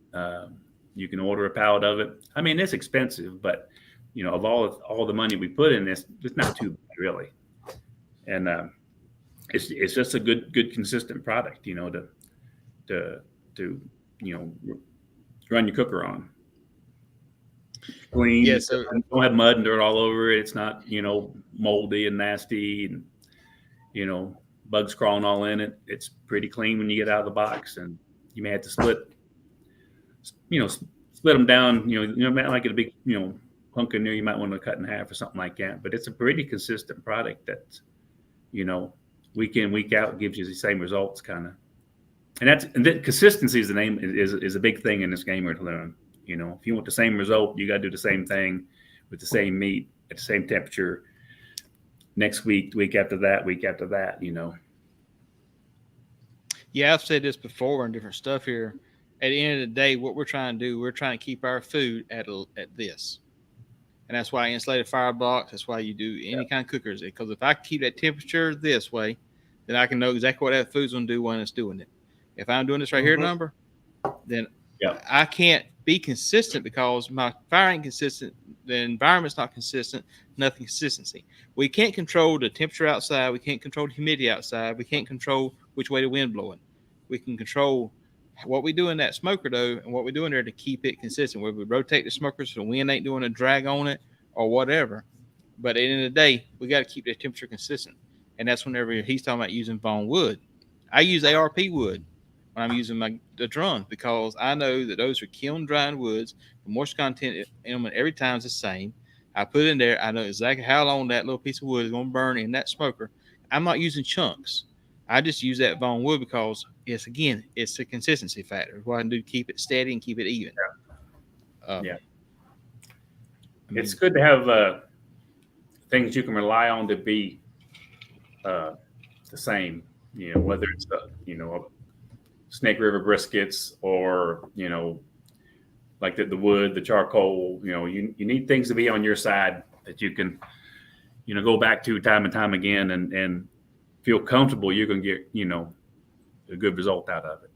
You can order a pallet of it. I mean, it's expensive, but of all the money we put in this, it's not too bad really. And it's just a good consistent product, to run your cooker on. Clean. Yeah, so don't have mud and dirt all over it. It's not moldy and nasty and bugs crawling all in it. It's pretty clean when you get out of the box, and you may have to split them down. Might like it a big hunk in there. You might want to cut in half or something like that. But it's a pretty consistent product that week in, week out gives you the same results, kind of. And then consistency is is a big thing in this game we're learning. If you want the same result, you got to do the same thing with the same meat at the same temperature next week, week after that. Yeah, I've said this before and different stuff here. At the end of the day, what we're trying to do, we're trying to keep our food at this. And that's why insulated fire blocks, that's why you do any kind of cookers. Because if I keep that temperature this way, then I can know exactly what that food's going to do when it's doing it. If I'm doing this right here, number, then I can't be consistent because my fire ain't consistent. The environment's not consistent. Nothing consistency. We can't control the temperature outside. We can't control the humidity outside. We can't control which way the wind blowing. We can control what we do in that smoker though, and what we do in there to keep it consistent, where we rotate the smoker so the wind ain't doing a drag on it or whatever. But at the end of the day, we got to keep the temperature consistent. And that's whenever he's talking about using foam wood. I use ARP wood when I'm using the drums because I know that those are kiln dried woods. The moisture content in them every time is the same. I put it in there. I know exactly how long that little piece of wood is going to burn in that smoker. I'm not using chunks. I just use that foam wood because it's a consistency factor. What I can do to keep it steady and keep it even. Yeah. It's good to have things you can rely on to be the same, whether it's Snake River briskets or like the wood, the charcoal. You need things to be on your side that you can go back to time and time again and feel comfortable you're going to get a good result out of it.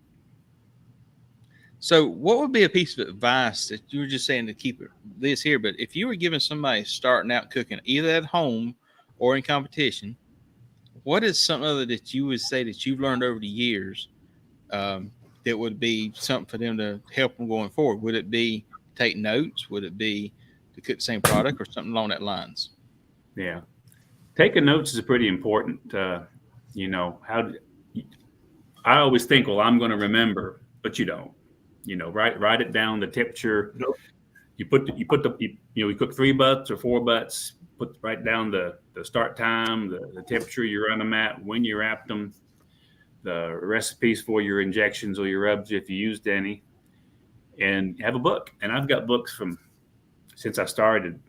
So what would be a piece of advice that you were just saying to keep this here, but if you were giving somebody starting out cooking either at home or in competition, what is something other that you would say that you've learned over the years that would be something for them to help them going forward? Would it be take notes? Would it be to cook the same product or something along that lines? Yeah. Taking notes is pretty important. I always think, well, I'm going to remember, but you don't. Write it down, the temperature. Nope. We cook 3 butts or 4 butts. Write down the start time, the temperature you run them at, when you wrapped them, the recipes for your injections or your rubs if you used any, and have a book. And I've got books from since I started.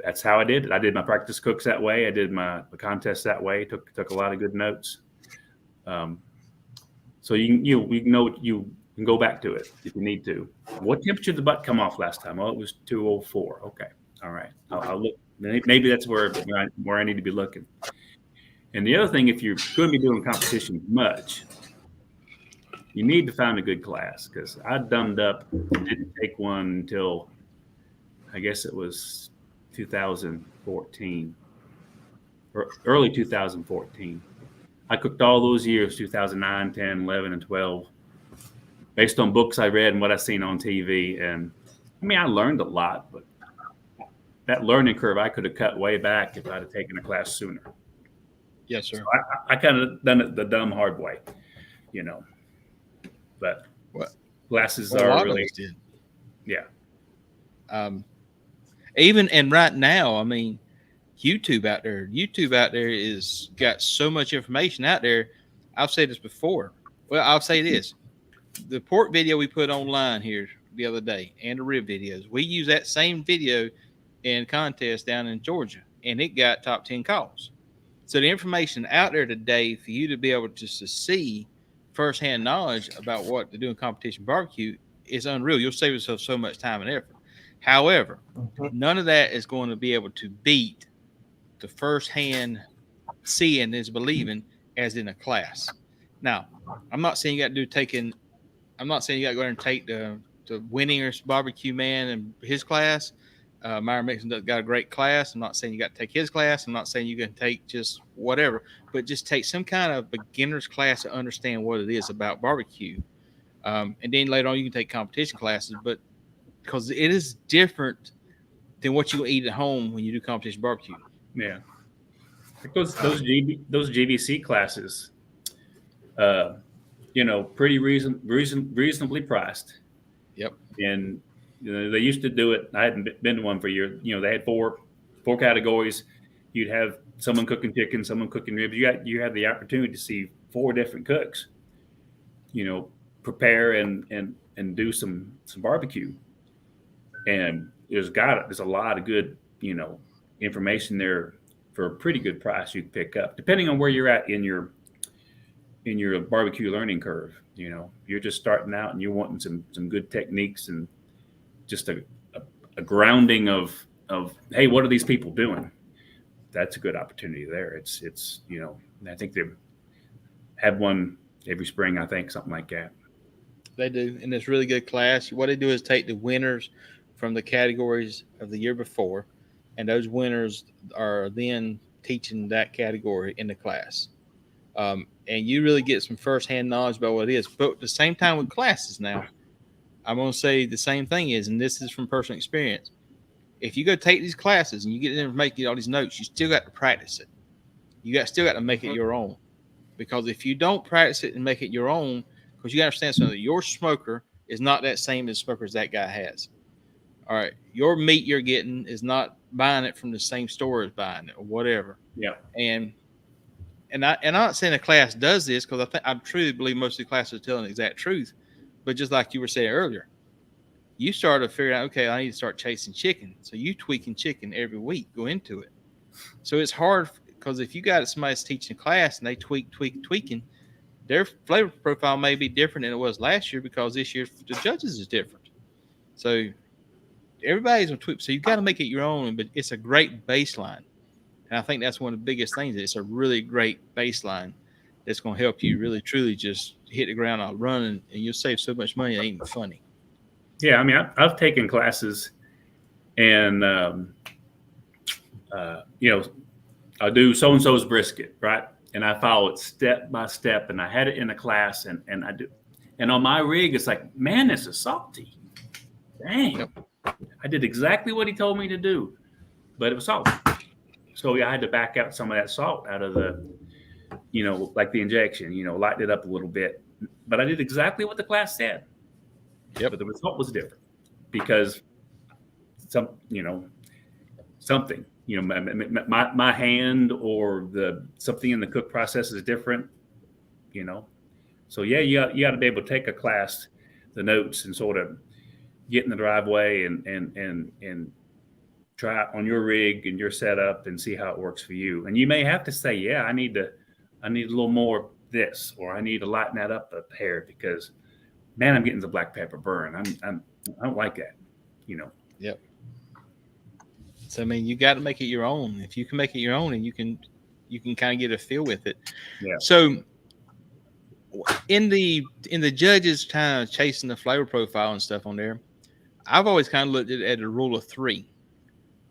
That's how I did it. I did my practice cooks that way. I did my contests that way. Took a lot of good notes. So you can go back to it if you need to. What temperature did the butt come off last time? Oh, it was 204. Okay, all right. I'll look. Maybe that's where I need to be looking. And the other thing, if you're going to be doing competition much, you need to find a good class, because I dumbed up and didn't take one until I guess it was 2014 or early 2014. I cooked all those years, 2009, 10, 11, and 12, based on books I read and what I seen on TV. And I learned a lot, but that learning curve I could have cut way back if I'd have taken a class sooner. Yes, sir. So I kind of done it the dumb hard way, but classes are really, yeah. Even and right now, YouTube out there is got so much information out there. I've said this before. Well, I'll say this. The pork video we put online here the other day and the rib videos, we use that same video in contest down in Georgia, and it got top 10 calls. So the information out there today for you to be able to see firsthand knowledge about what to do in competition barbecue is unreal. You'll save yourself so much time and effort. However, none of that is going to be able to beat the firsthand seeing is believing as in a class. Now, I'm not saying you got to go there and take the Winninger's barbecue man and his class. Myron Mixon got a great class. I'm not saying you got to take his class. I'm not saying you can take just whatever, but just take some kind of beginner's class to understand what it is about barbecue. And then later on, you can take competition classes, but because it is different than what you eat at home when you do competition barbecue. Yeah. Those GBC classes, pretty reasonably priced. Yep. And they used to do it. I hadn't been to one for years. They had four categories. You'd have someone cooking chicken, someone cooking ribs. You had the opportunity to see 4 different cooks, prepare and do some barbecue. And there's a lot of good, information there for a pretty good price you can pick up, depending on where you're at in your barbecue learning curve. You're just starting out and you're wanting some good techniques and just a grounding of hey, what are these people doing? That's a good opportunity there. It's I think they have one every spring, I think, something like that. They do, and it's really good class. What they do is take the winners from the categories of the year before, and those winners are then teaching that category in the class. and you really get some firsthand knowledge about what it is. But at the same time with classes now, I'm going to say the same thing is, and this is from personal experience. If you go take these classes and you get in and make all these notes, you still got to practice it. Still got to make it your own. Because if you don't practice it and make it your own, because you got to understand something, your smoker is not that same as smokers that guy has. All right, your meat you're getting is not buying it from the same store as buying it or whatever. Yeah. And I'm not saying a class does this, because I truly believe most of the classes are telling the exact truth. But just like you were saying earlier, you started figuring out, okay, I need to start chasing chicken. So you tweaking chicken every week, go into it. So it's hard, because if you got somebody that's teaching a class and they tweaking, their flavor profile may be different than it was last year, because this year the judges is different. So everybody's on tweak. So you got to make it your own, but it's a great baseline. And I think that's one of the biggest things. It's a really great baseline that's going to help you really, truly just hit the ground out running, and you'll save so much money. It ain't even funny. Yeah. I mean, I've taken classes, and, I do so-and-so's brisket, right? And I follow it step by step, and I had it in a class, and I do. And on my rig, it's like, man, this is salty. Dang. Yep. I did exactly what he told me to do, but it was salty. So I had to back out some of that salt out of the, like the injection, lighten it up a little bit. But I did exactly what the class said. Yep. But the result was different, because something, my hand or something in the cook process is different, So yeah, you got to be able to take a class, the notes, and sort of get in the driveway and try it on your rig and your setup and see how it works for you. And you may have to say, yeah, I need a little more this, or I need to lighten that up a hair, because man, I'm getting the black pepper burn. I don't like that, Yep. So I mean, you got to make it your own. If you can make it your own, and you can kind of get a feel with it. Yeah. So in the judges kind of chasing the flavor profile and stuff on there, I've always kind of looked at a rule of 3.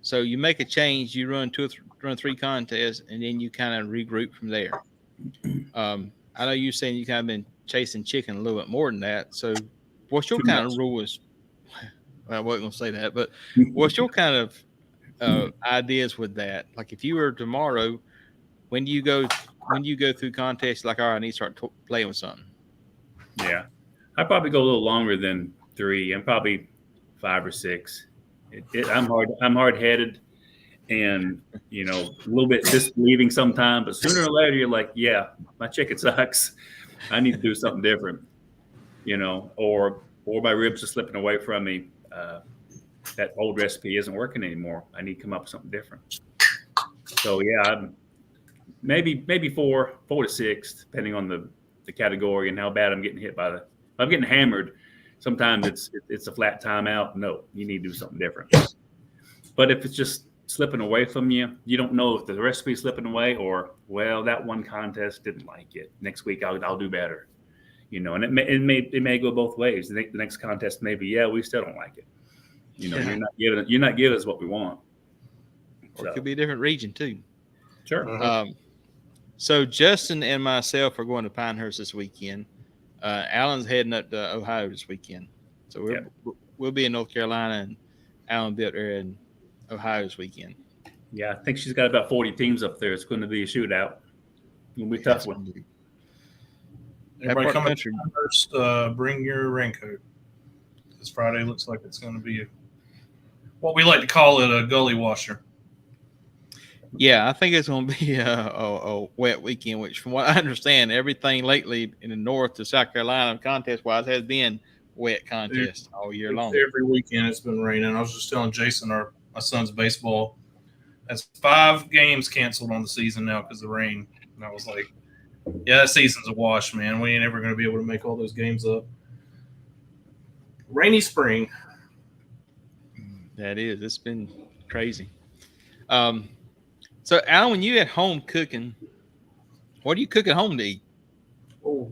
So you make a change, you run 3 contests, and then you kind of regroup from there. I know you're saying you kind of been chasing chicken a little bit more than that. So what's your kind of rule is? Well, I wasn't going to say that, but what's your kind of ideas with that? Like, if you were tomorrow, when you go through contests, like, all right, I need to start playing with something. Yeah, I probably go a little longer than 3. I'm probably 5 or 6. I'm hard-headed, and a little bit disbelieving sometimes. But sooner or later, you're like, yeah, my chicken sucks. I need to do something different, or my ribs are slipping away from me. That old recipe isn't working anymore. I need to come up with something different. So yeah, I'm maybe 4 to 6, depending on the category and how bad I'm getting hit by if I'm getting hammered. Sometimes it's a flat timeout. No, you need to do something different. But if it's just slipping away from you, you don't know if the recipe's slipping away, or, well, that one contest didn't like it. Next week I'll do better. And it may go both ways. The next contest may be, yeah, we still don't like it. You're not giving us what we want. Or it could be a different region too. Sure. So Justin and myself are going to Pinehurst this weekend. Allen's heading up to Ohio this weekend. So we'll be in North Carolina, and Allen will be up there in Ohio this weekend. Yeah, I think she's got about 40 teams up there. It's going to be a shootout. It'll be a tough one. Everybody coming to Pinehurst, bring your raincoat. This Friday looks like it's going to be what we like to call it, a gully washer. Yeah, I think it's going to be a wet weekend, which, from what I understand, everything lately in the North to South Carolina contest-wise has been wet contest all year long. Every weekend it's been raining. I was just telling Jason, my son's baseball has 5 games canceled on the season now because of the rain. And I was like, yeah, that season's a wash, man. We ain't ever going to be able to make all those games up. Rainy spring. That is. It's been crazy. So, Alan, when you at home cooking, what do you cook at home to eat? Oh,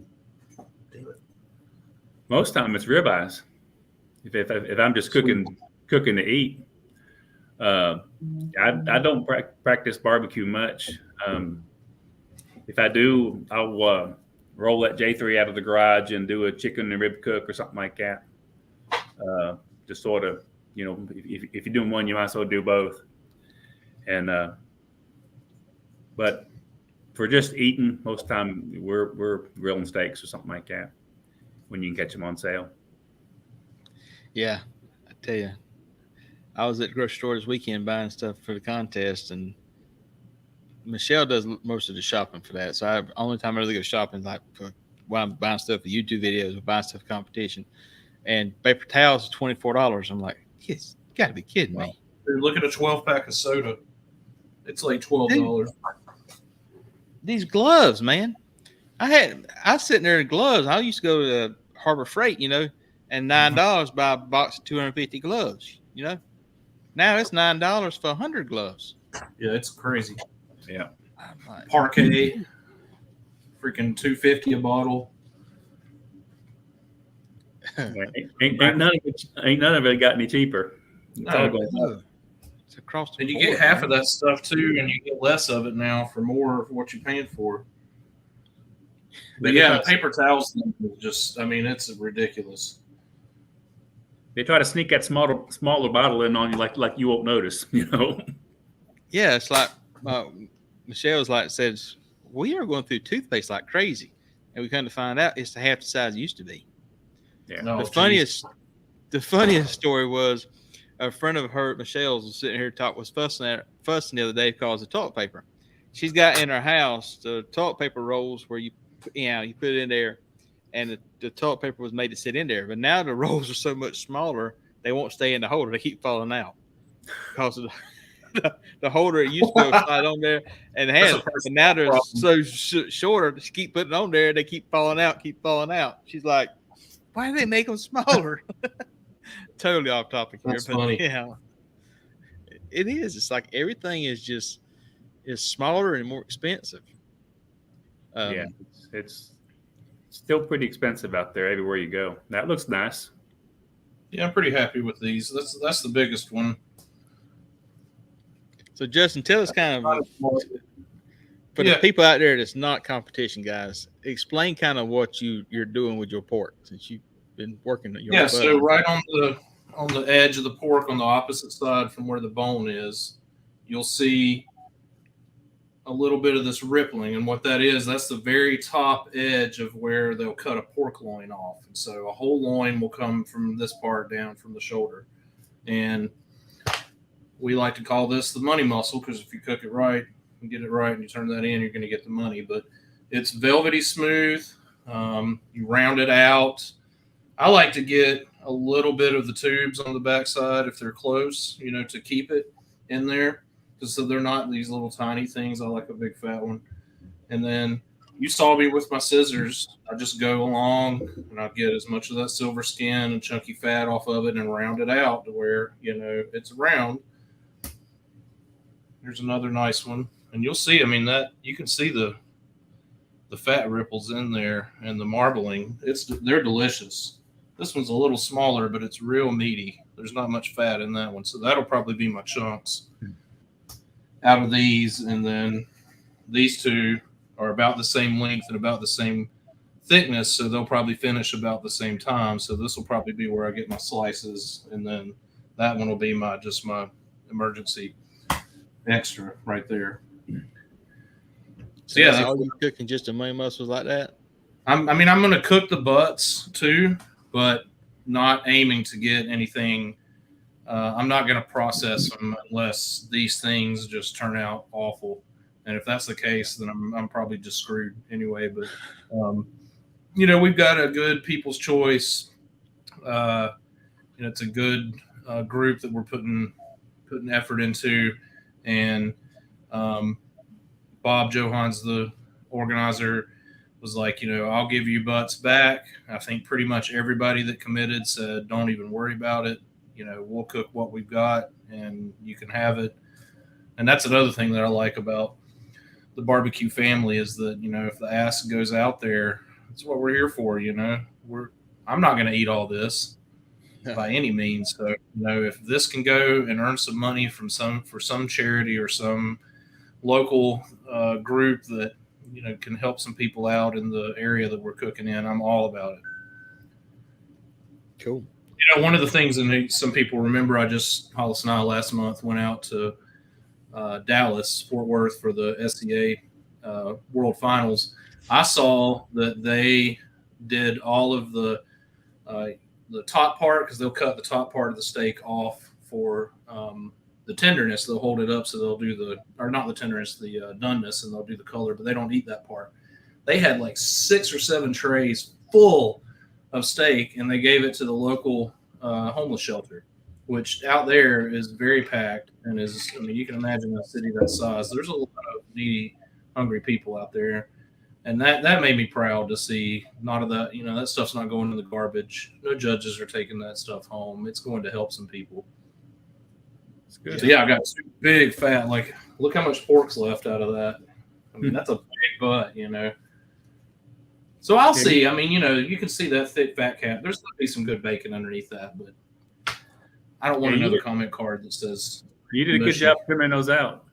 damn it. Most time it's ribeyes. If I'm just cooking to eat, I don't practice barbecue much. if I do, I'll roll that J3 out of the garage and do a chicken and rib cook or something like that. Just sort of, if you're doing one, you might as well do both. And but for just eating, most of the time we're grilling steaks or something like that when you can catch them on sale. Yeah, I tell you, I was at the grocery store this weekend buying stuff for the contest, and Michelle does most of the shopping for that. So only time I really go shopping is like when I'm buying stuff for YouTube videos or buying stuff for competition. And paper towels is $24. I'm like, yes, you got to be kidding me. Dude, look at a 12-pack of soda. It's like $12. Dude, these gloves, man. I was sitting there in gloves. I used to go to Harbor Freight, and $9 buy a box of 250 gloves, Now it's $9 for 100 gloves. Yeah, it's crazy. Yeah. Like, Parquet, freaking $2.50 a bottle. ain't none of it got any cheaper. No. It's across the and you board, get half of that stuff too, and you get less of it now for more of what you're paying for. But yeah, paper towels is just, it's ridiculous. They try to sneak that smaller bottle in on you like you won't notice, Yeah, it's like Michelle's says, we are going through toothpaste like crazy. And we come to find out it's half the size it used to be. Yeah. The funniest story was a friend of her, Michelle's, was sitting here was fussing the other day because of toilet paper. She's got in her house the toilet paper rolls where you put it in there, and the toilet paper was made to sit in there. But now the rolls are so much smaller, they won't stay in the holder. They keep falling out because of the holder it used to go slide on there and now they're so shorter. Just keep putting on there, they keep falling out. She's like, why do they make them smaller? Totally off topic here. That's funny. Yeah, it is. It's like everything is smaller and more expensive. Yeah, it's still pretty expensive out there everywhere you go. That looks nice. Yeah, I'm pretty happy with these. That's the biggest one. So Justin, tell us kind of for the people out there that's not competition guys, explain kind of what you're doing with your pork since you've been working at your so right on the edge of the pork on the opposite side from where the bone is, you'll see a little bit of this rippling, and what that is, that's the very top edge of where they'll cut a pork loin off. And so a whole loin will come from this part down from the shoulder, and we like to call this the money muscle because if you cook it right and get it right and you turn that in, you're going to get the money. But it's velvety smooth. You round it out. I like to get a little bit of the tubes on the backside if they're close, to keep it in there. Just so they're not these little tiny things. I like a big fat one. And then you saw me with my scissors. I just go along and I get as much of that silver skin and chunky fat off of it and round it out to where, it's round. Here's another nice one. And you'll see, that you can see the fat ripples in there and the marbling. They're delicious. This one's a little smaller, but it's real meaty. There's not much fat in that one. So that'll probably be my chunks out of these. And then these two are about the same length and about the same thickness. So they'll probably finish about the same time. So this will probably be where I get my slices. And then that one will be my emergency extra right there. So yeah, are you cooking just the money muscles like that? I'm going to cook the butts too, but not aiming to get anything. I'm not going to process them unless these things just turn out awful. And if that's the case, then I'm probably just screwed anyway. But we've got a good People's Choice. It's a good group that we're putting effort into. And Bob Johans, the organizer, was like, I'll give you butts back. I think pretty much everybody that committed said, don't even worry about it. We'll cook what we've got and you can have it. And that's another thing that I like about the barbecue family is that, if the ass goes out there, that's what we're here for. I'm not going to eat all this by any means. So, if this can go and earn some money for some charity or some local group that can help some people out in the area that we're cooking in, I'm all about it. Cool. One of the things, and some people remember, Hollis and I last month went out to Dallas, Fort Worth for the SCA World Finals. I saw that they did all of the top part, because they'll cut the top part of the steak off for the tenderness. They'll hold it up, so they'll do not the tenderness, the doneness, and they'll do the color, but they don't eat that part. They had like 6 or 7 trays full of steak, and they gave it to the local homeless shelter, which out there is very packed and you can imagine a city that size. There's a lot of needy, hungry people out there. And that made me proud to see that stuff's not going in the garbage. No judges are taking that stuff home. It's going to help some people. It's good. So yeah, I got 2 big fat, look how much pork's left out of that. I mean, that's a big butt, So I'll see. I mean, you can see that thick fat cap. There's going to be some good bacon underneath that, but I don't want another comment card that says you did a good job trimming those out.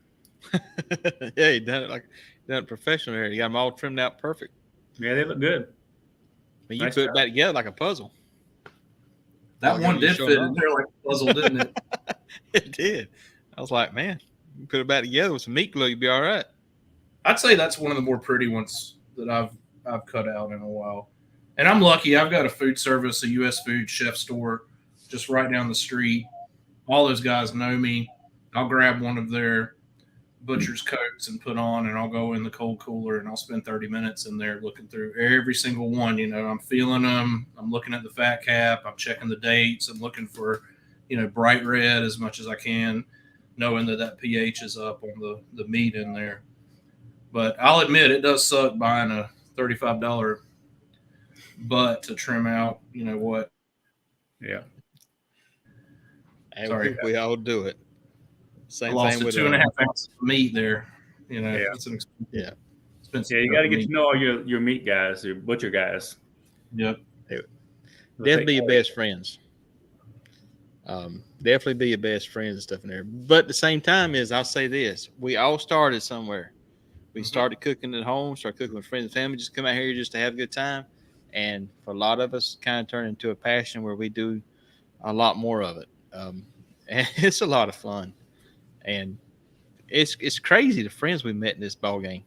Yeah, you done it professional here. You got them all trimmed out perfect. Yeah, they look good. I mean, you put it back together like a puzzle. That one did fit in there like a puzzle, didn't it? It did. I was like, man, you put it back together with some meat glue, you'd be all right. I'd say that's one of the more pretty ones that I've cut out in a while. And I'm lucky. I've got a food service, a U.S. food chef store just right down the street. All those guys know me. I'll grab one of their butcher's coats and put on, and I'll go in the cold cooler and I'll spend 30 minutes in there looking through every single one. I'm feeling them. I'm looking at the fat cap. I'm checking the dates. I'm looking for, bright red as much as I can, knowing that pH is up on the meat in there. But I'll admit it does suck buying a $35 butt to trim out, what? Yeah. I think we all do it. Same thing with 2.5 ounces of meat there. It's an expensive. Yeah, you got to get to know all your meat guys, your butcher guys. Yep. Definitely be your best friends. Definitely be your best friends and stuff in there. But at the same time I'll say this, we all started somewhere. We started cooking at home, started cooking with friends and family, just come out here just to have a good time. And for a lot of us, kind of turned into a passion where we do a lot more of it. And it's a lot of fun. And it's crazy the friends we met in this ball game.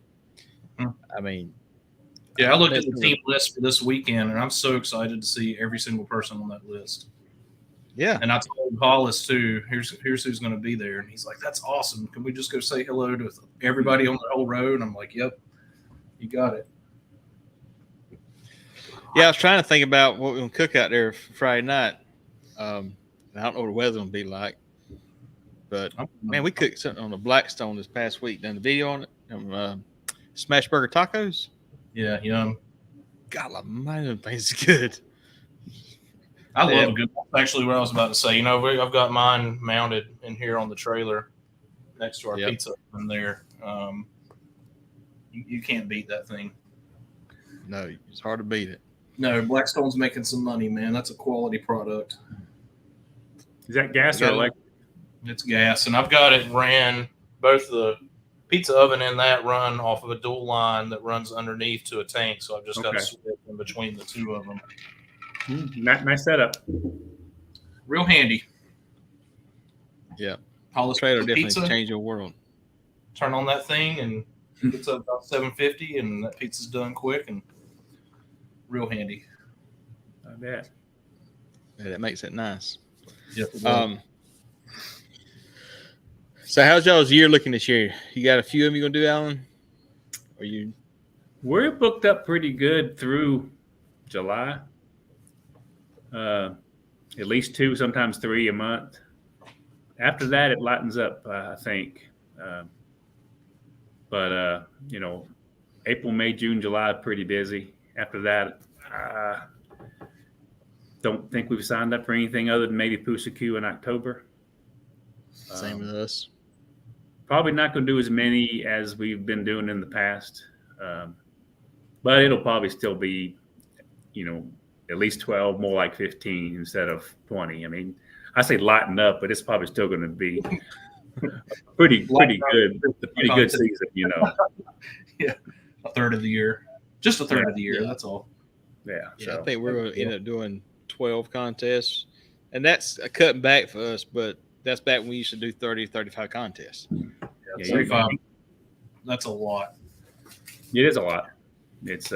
I mean, I looked at the team list for this weekend, and I'm so excited to see every single person on that list. Yeah, and I told Hollis too. Here's who's going to be there, and he's like, "That's awesome. Can we just go say hello to everybody on the whole road?" And I'm like, "Yep, you got it." Yeah, I was trying to think about what we're going to cook out there for Friday night. I don't know what the weather's going to be like. But, man, we cooked something on the Blackstone this past week. Done the video on it. Smash burger tacos. Yeah, yum. God, man, that thing's good. I love a good one. Actually, what I was about to say, I've got mine mounted in here on the trailer next to our pizza oven there. You can't beat that thing. No, it's hard to beat it. No, Blackstone's making some money, man. That's a quality product. Is that gas or electric? It's gas, and I've got it ran, both the pizza oven and that run off of a dual line that runs underneath to a tank, so I've just got to switch in between the two of them. Nice setup. Real handy. Yeah. Hollis trailer definitely changed your world. Turn on that thing, and it's about $7.50, and that pizza's done quick and real handy. I bet. Yeah, that makes it nice. Yep. So how's y'all's year looking this year? You got a few of them you gonna do, Allen? Or you? We're booked up pretty good through July. At least 2, sometimes 3 a month. After that, it lightens up, I think. But April, May, June, July, pretty busy. After that, don't think we've signed up for anything other than maybe Pusa-Q in October. Same with us. Probably not going to do as many as we've been doing in the past. But it'll probably still be, at least 12, more like 15 instead of 20. I mean, I say lighten up, but it's probably still going to be pretty good. The pretty good season, Yeah. a third of the year. Just a third of the year. That's all. Yeah. Yeah, So I think we're going to end up doing 12 contests, and that's a cutting back for us. But that's back when we used to do 30, 35 contests. yeah, 35. That's a lot. it is a lot. It's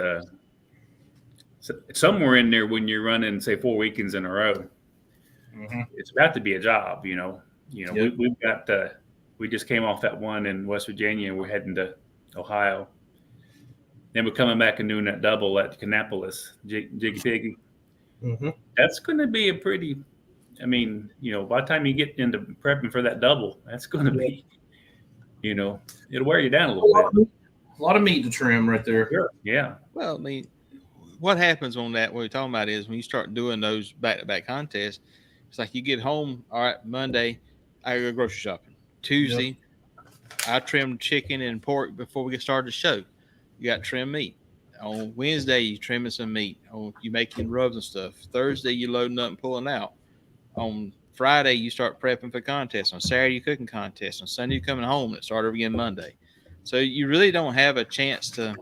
somewhere in there when you're running, say, 4 weekends in a row. Mm-hmm. It's about to be a job, you know. Yep. We've got we just came off that one in West Virginia, and we're heading to Ohio. Then we're coming back and doing that double at Kannapolis, Jiggy Piggy. Mm-hmm. That's going to be a pretty. I mean, by the time you get into prepping for that double, that's going to be, it'll wear you down a little bit. A lot of meat to trim right there. Sure. Yeah. Well, I mean, what happens on that, what we're talking about is when you start doing those back-to-back contests, it's like you get home, all right, Monday, I go grocery shopping. Tuesday, I trim chicken and pork before we get started the show. You got trim meat. On Wednesday, you trimming some meat. You making rubs and stuff. Thursday, you loading up and pulling out. On Friday, you start prepping for contests. On Saturday, you cooking contests. On Sunday, you're coming home and start over again Monday. So you really don't have a chance to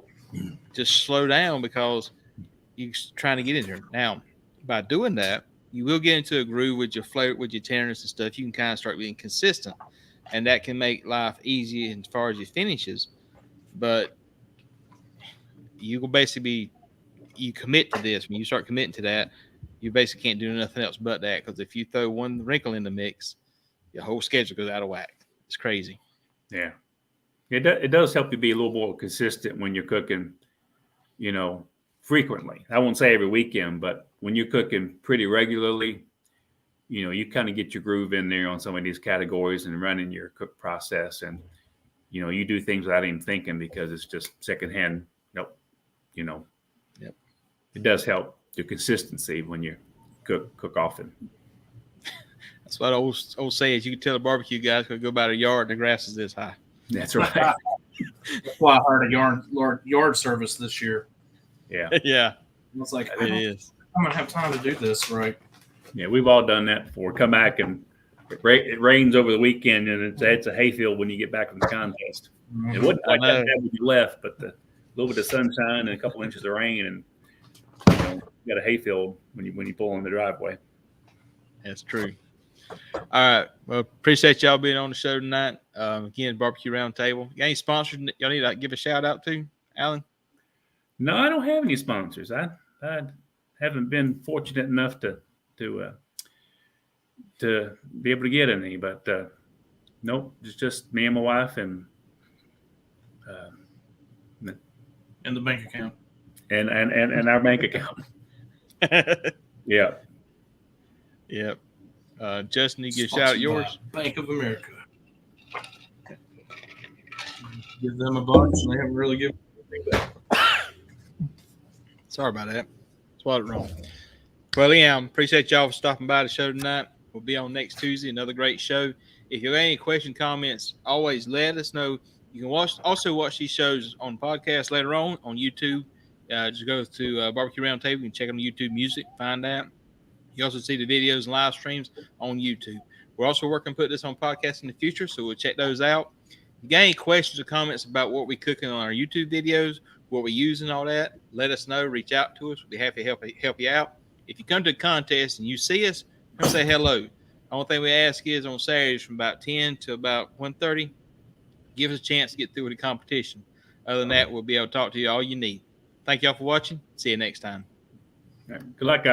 just slow down because you're trying to get in there. Now, by doing that, you will get into a groove with your flavor, with your tenderness and stuff. You can kind of start being consistent, and that can make life easy as far as your finishes. But you will basically you commit to this. When you start committing to that, you basically can't do nothing else but that. Because if you throw one wrinkle in the mix, your whole schedule goes out of whack. It's crazy. Yeah. It does help you be a little more consistent when you're cooking, frequently. I won't say every weekend, but when you're cooking pretty regularly, you kind of get your groove in there on some of these categories and running your cook process. And, you do things without even thinking because it's just secondhand. Nope. Yep. It does help the consistency when you cook often. That's what I always say is you can tell the barbecue guys going to go about a yard, the grass is this high. That's right. That's why I hired a yard service this year. Yeah. Yeah. It's like, It is. I'm going to have time to do this, right? Yeah, we've all done that before. Come back and it rains over the weekend, and it's a hayfield when you get back from the contest. Mm-hmm. It wasn't like that when you left, but the little bit of sunshine and a couple inches of rain, and you got a hayfield when you pull in the driveway. That's true. All right. Well, appreciate y'all being on the show tonight. Again, Barbecue Roundtable. You got any sponsors y'all need to give a shout out to, Allen? No, I don't have any sponsors. I haven't been fortunate enough to be able to get any, but nope, it's just me and my wife and In the bank account. and our bank account. Yeah. Yep. Justin, you give a shout out yours. Bank of America. Give them a bunch, and they haven't really given anything back. Sorry about that. Swallowed it wrong. Well, yeah, appreciate y'all for stopping by the show tonight. We'll be on next Tuesday, another great show. If you have any question, comments, always let us know. You can also watch these shows on podcast later on YouTube. Just go to Barbecue Roundtable. You can check on YouTube Music, find that. You also see the videos and live streams on YouTube. We're also working to put this on podcast in the future, so we'll check those out. If you got any questions or comments about what we're cooking on our YouTube videos, what we use and all that, let us know. Reach out to us. We'll be happy to help you out. If you come to a contest and you see us, come say hello. The only thing we ask is on Saturdays from about 10 to about 1:30, give us a chance to get through with the competition. Other than that, we'll be able to talk to you all you need. Thank y'all for watching. See you next time. Good luck, guys.